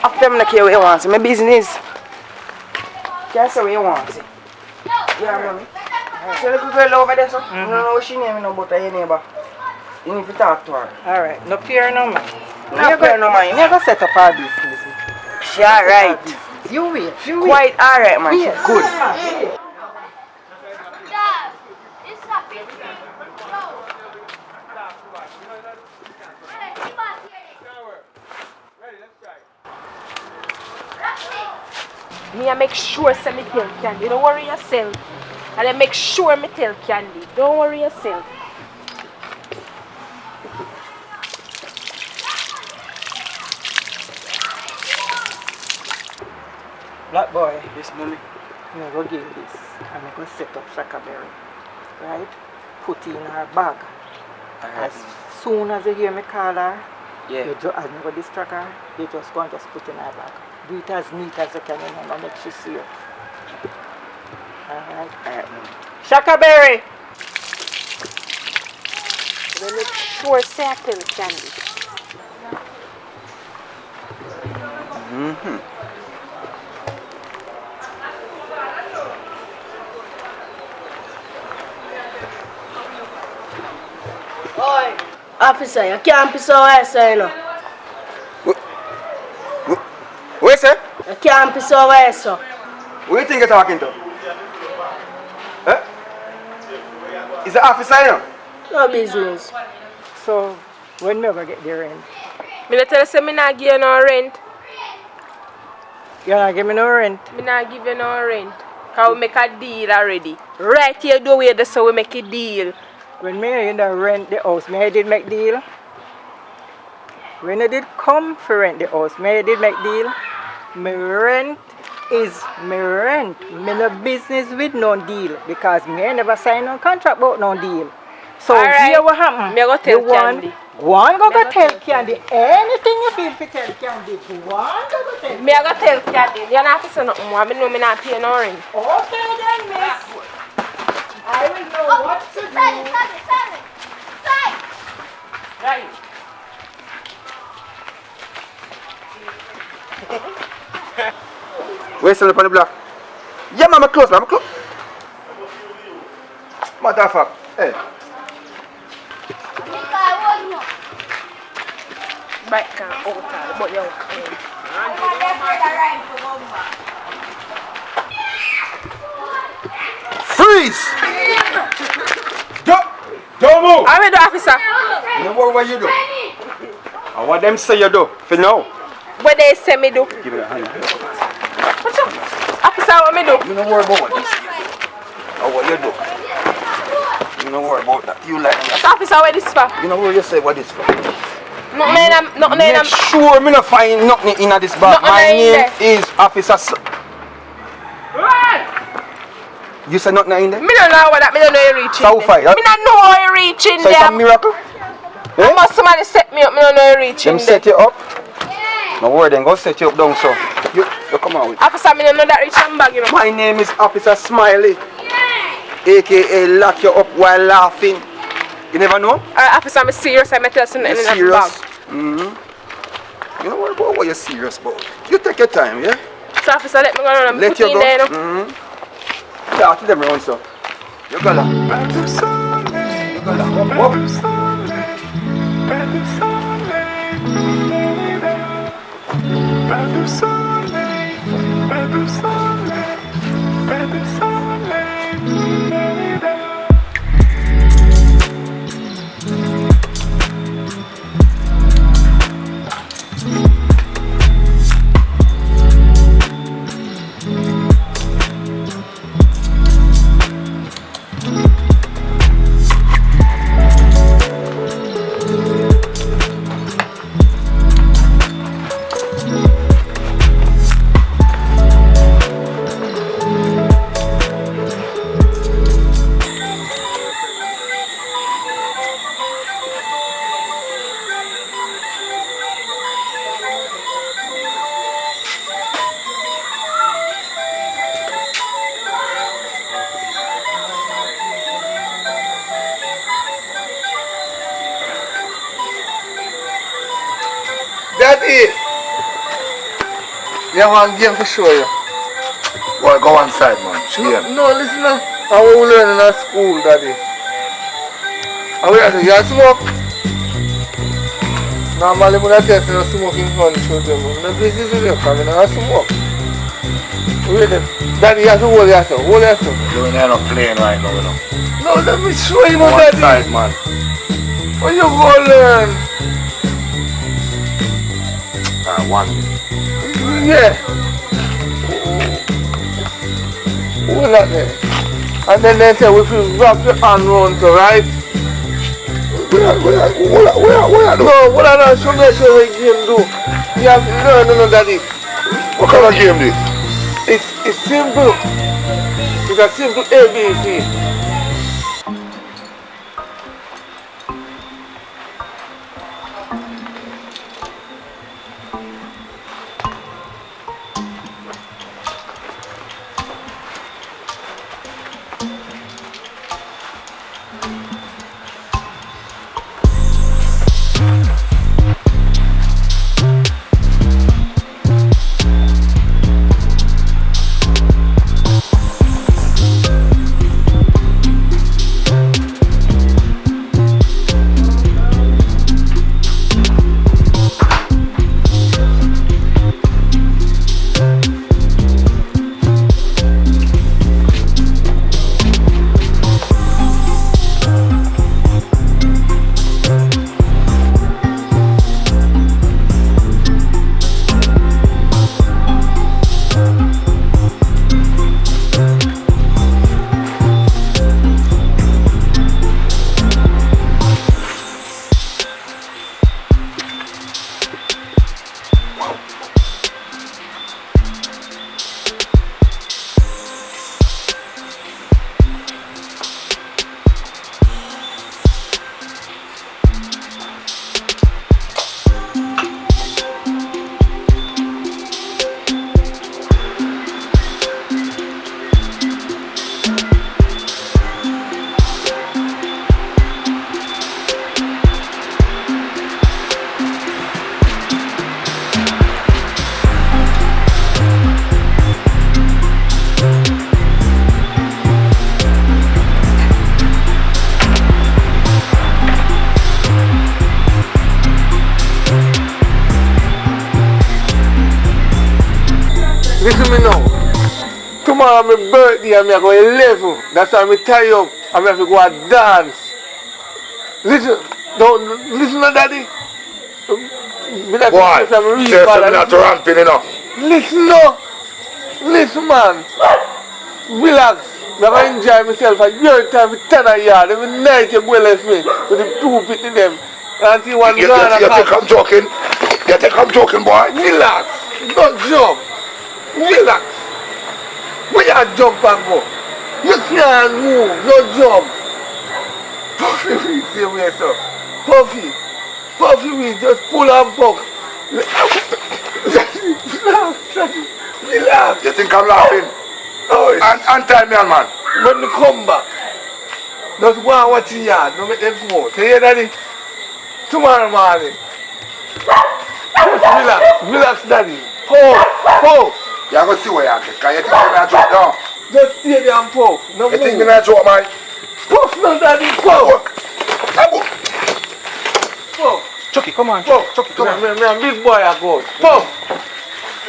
[SPEAKER 4] After me, I care what you want. My business. Can't say what you want. Yeah, mommy. So the girl over there, so you don't know what she name, no, but her neighbor. You need to talk to her. Alright, no fear no man. No fear no man. You never set up our business. She alright. You wait. Quite alright, man. She's good.
[SPEAKER 3] Me I make sure say me tell Candy. Don't worry yourself. And I make sure me tell Candy. Don't worry yourself.
[SPEAKER 9] Black boy,
[SPEAKER 11] Yes, mommy.
[SPEAKER 9] I'm going to give this. I'm going to set up Shakaberry. Right? Put in her bag. As soon as you hear me call her,
[SPEAKER 11] Yeah.
[SPEAKER 9] you just, I'm going to distract her, you just go and just put in her bag. Do it as neat as you can, and make she see it. Alright?
[SPEAKER 11] Alright, mommy.
[SPEAKER 9] Shakaberry!
[SPEAKER 3] We make sure say I tell Candy.
[SPEAKER 11] Mm-hmm.
[SPEAKER 12] Oi, officer, you can't piss away, sir, you know.
[SPEAKER 11] Wait, sir.
[SPEAKER 12] You can't piss away, sir.
[SPEAKER 11] Who you think you're talking to? Huh? Is the officer, you know?
[SPEAKER 12] No business.
[SPEAKER 9] So, when me ever get the rent?
[SPEAKER 3] Me not tell you say me not give you no rent.
[SPEAKER 9] You're not giving me no rent?
[SPEAKER 3] Me not give you no rent. Cause we make a deal already. Right here do we there so we make a deal.
[SPEAKER 9] When me in the rent the house, me I did make deal. When I did come for rent the house, me I did make deal. My rent is my rent. Me no business with no deal because me I never sign no contract about no deal. So
[SPEAKER 3] Alright.
[SPEAKER 9] here what happen?
[SPEAKER 3] Me go tell Candy.
[SPEAKER 9] Go on go tell Candy. Anything you feel to tell Candy, go on go tell.
[SPEAKER 3] Me I go tell Candy. You not have to say nothing more. Me know me not pay no rent.
[SPEAKER 9] Okay then, miss. I will know what to do.
[SPEAKER 3] Right.
[SPEAKER 11] Where's the on the block? Yeah, man, I'm close, man. I'm close. Motherfucker. Hey.
[SPEAKER 3] Back can out but you.
[SPEAKER 11] Freeze! Don't move!
[SPEAKER 3] I'm the officer.
[SPEAKER 11] You know what you do? And what them say you do? For now.
[SPEAKER 3] What they say me do?
[SPEAKER 11] Give me a hand.
[SPEAKER 3] What's up? Officer, what me do?
[SPEAKER 11] You don't worry about what this. Or what you do. You don't worry about that. You like that.
[SPEAKER 3] Officer, what this for?
[SPEAKER 11] You know what you say what this for?
[SPEAKER 3] Nothing
[SPEAKER 11] Make sure me not find nothing in this bag.
[SPEAKER 3] Nothing
[SPEAKER 11] My
[SPEAKER 3] in
[SPEAKER 11] name
[SPEAKER 3] there.
[SPEAKER 11] is Officer You said nothing in there?
[SPEAKER 3] Me don't know what that. Me don't know you reaching
[SPEAKER 11] So
[SPEAKER 3] there.
[SPEAKER 11] far,
[SPEAKER 3] Me don't know how you reaching
[SPEAKER 11] So it's
[SPEAKER 3] there.
[SPEAKER 11] a miracle? Eh?
[SPEAKER 3] Must somebody set me up. Me don't know you reaching
[SPEAKER 11] Them
[SPEAKER 3] there.
[SPEAKER 11] set you up? No worry then, go set you up down so. You come on with.
[SPEAKER 3] Officer, me don't know that reaching bag, you know.
[SPEAKER 11] My name is Officer Smiley. AKA lock you up while laughing. You never know?
[SPEAKER 3] Officer, I'm serious. I'm tell you something in
[SPEAKER 11] You're
[SPEAKER 3] that
[SPEAKER 11] serious?
[SPEAKER 3] bag.
[SPEAKER 11] You don't worry about what you're serious about. You take your time, yeah?
[SPEAKER 3] So officer, let me go around and
[SPEAKER 11] Let
[SPEAKER 3] put
[SPEAKER 11] you
[SPEAKER 3] in
[SPEAKER 11] go.
[SPEAKER 3] there, you know.
[SPEAKER 11] Talk to them around so. You go lah. You go lah. Whoop.
[SPEAKER 2] Daddy! You have one game to show you.
[SPEAKER 8] Well, go inside, man.
[SPEAKER 2] No, listen now. How we learn in our school, Daddy. How we do? You smoke? Normally, when I tell you to smoke in front of children, I'm not busy with you, because I smoke. Wait a Daddy, you have to hold yourself. Hold yourself.
[SPEAKER 8] You're in a plane right now, you know.
[SPEAKER 2] No, let me show you,
[SPEAKER 8] Go
[SPEAKER 2] Daddy.
[SPEAKER 8] inside, man.
[SPEAKER 2] Where you go learn?
[SPEAKER 8] One.
[SPEAKER 2] Yeah. Hold that there. And then they say, if you wrap your hand around, so right?
[SPEAKER 8] Where do?
[SPEAKER 2] No, what I don't show me what game do. You have to learn, Daddy.
[SPEAKER 8] What kind of game this?
[SPEAKER 2] It's simple. It's a simple ABC. Listen me now. Tomorrow my birthday and I go 11. That's why I tie you up and I have to go and dance. Listen, don't listen to daddy.
[SPEAKER 8] Boy, tell me not to ramping enough.
[SPEAKER 2] Listen no. Listen man. Relax. I'm going to enjoy myself at your time with 10 a yard. Every night you go left me with the 2 bit in them. And see one
[SPEAKER 8] You think I'm joking? You think I'm joking, boy?
[SPEAKER 2] Relax. Don't jump. Relax. Where you jump and go? You can't move. No jump. Puffy weed, see where it's up. Puffy weed, just pull and poke. Relax.
[SPEAKER 8] You think I'm laughing?
[SPEAKER 2] Oh,
[SPEAKER 8] Untie me, man.
[SPEAKER 2] When you come back, just go and watch the yard. Don't make them smoke. You hear daddy? Tomorrow morning. Just relax, daddy. Puff.
[SPEAKER 8] You're going to see where you're at. Can you think I'm going to joke down?
[SPEAKER 2] Just stay there and puff. No
[SPEAKER 8] you
[SPEAKER 2] move.
[SPEAKER 8] think I'm going to joke, man?
[SPEAKER 2] Puff, no daddy, puff. Puff.
[SPEAKER 5] Chucky, come on.
[SPEAKER 2] Puff.
[SPEAKER 5] Chucky, come on.
[SPEAKER 2] Me a big boy I go. Puff.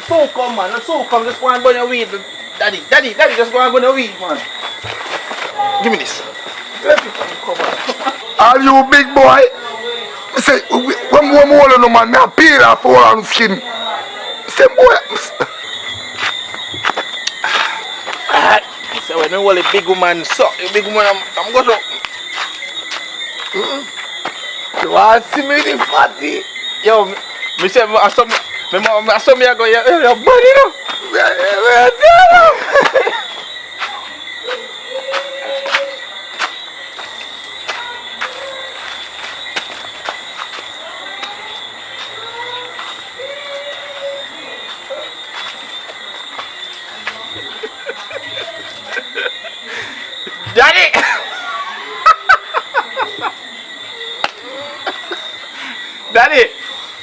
[SPEAKER 5] So come, man. So come. Just go and burn your weed. Daddy, just go and burn your weed, man. Give me this.
[SPEAKER 2] Let me come on.
[SPEAKER 8] Are you big boy? I say, when we hold on, man, I peel off all on skin. Say, boy.
[SPEAKER 5] So when I hold a big woman, I'm going to...
[SPEAKER 2] You want to see me the fatty?
[SPEAKER 5] Yo, me say, I saw me, I go, you're money, no? Daddy! Daddy,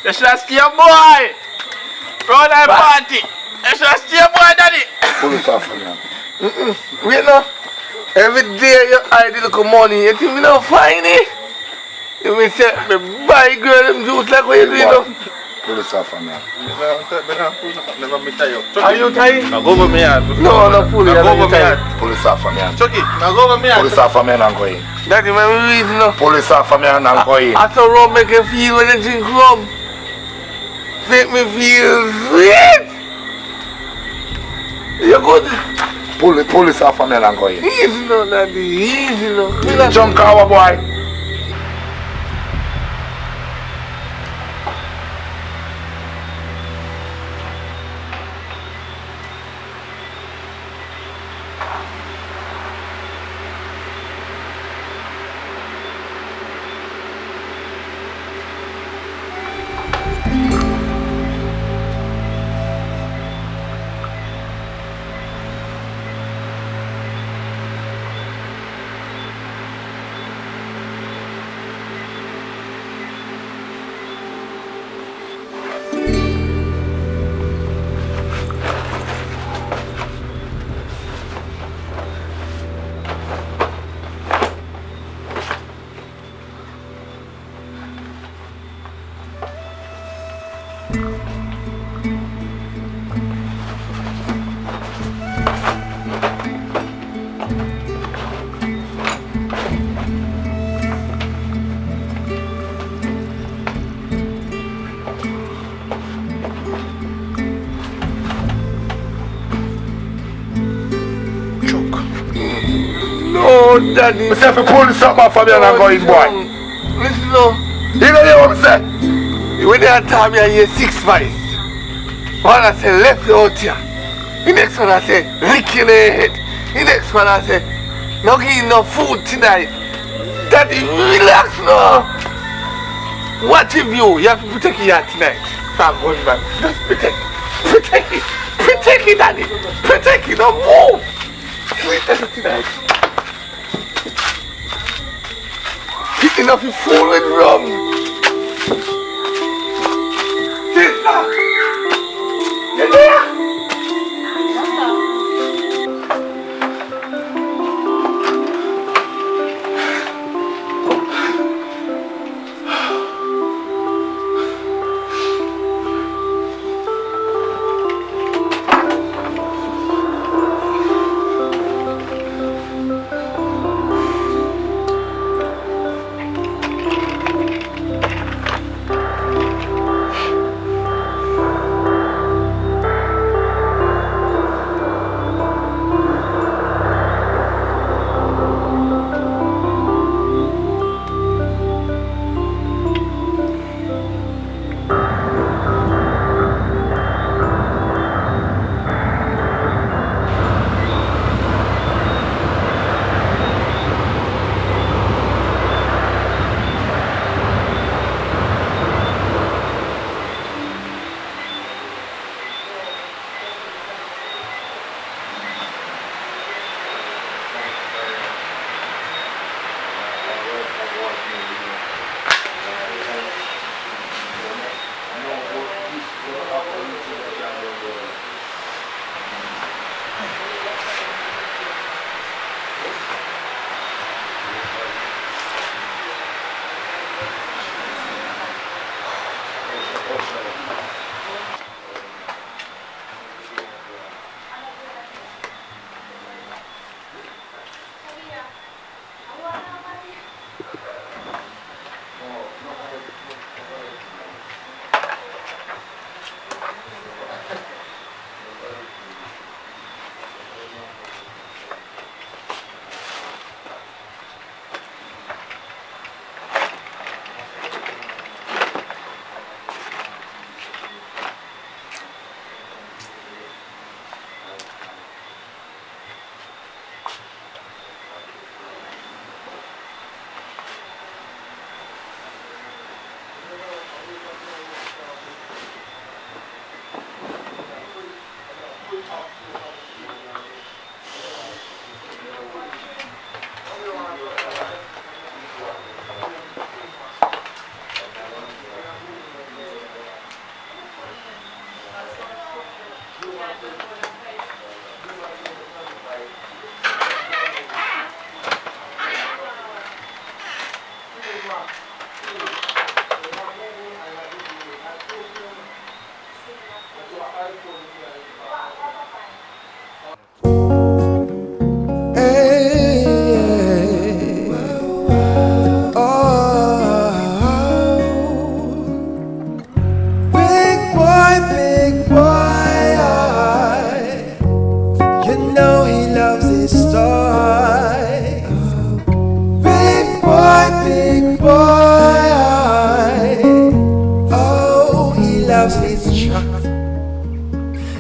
[SPEAKER 5] you should have stayed, boy. Round that party. You should have stayed, boy, daddy.
[SPEAKER 8] Pull it off, man.
[SPEAKER 2] Wait no. Every day you hide the little money. You think me not find it? You may say, me buy girl them juice like what you do, you know?
[SPEAKER 8] Pull it off, man.
[SPEAKER 5] Never me tie you.
[SPEAKER 2] Are you tired?
[SPEAKER 5] Now go over me yard.
[SPEAKER 2] No, pull it.
[SPEAKER 5] Now go over me yard.
[SPEAKER 8] Pull it off, man.
[SPEAKER 5] Chucky, now go over me yard.
[SPEAKER 8] Pull it off, man, and go in.
[SPEAKER 2] Daddy, my reason, no.
[SPEAKER 8] Pull it off, man, and go in.
[SPEAKER 2] I saw rum make you feel when you drink rum. Make me feel sweet. You good?
[SPEAKER 8] Pull it off, man, and go in.
[SPEAKER 2] Easy no, daddy. Easy no.
[SPEAKER 8] Jump cover, boy.
[SPEAKER 2] Oh, Daddy.
[SPEAKER 8] I say if you pull this up from here and I go in, boy.
[SPEAKER 2] Listen now.
[SPEAKER 8] You know hear what I say?
[SPEAKER 2] When they tell me I hear 6 vice. One I say left you out here. The next one I say lick in the head. The next one I say not give you no food tonight. Daddy, relax now. What if you have to protect your heart tonight? Stop going back. Just protect it. Protect it. Protect it, Daddy. Protect it. Don't move. Sleep tonight. Get enough of food with rum. Sister. You there?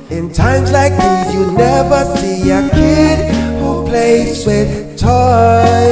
[SPEAKER 13] In times like these, you never see a kid who plays with toys.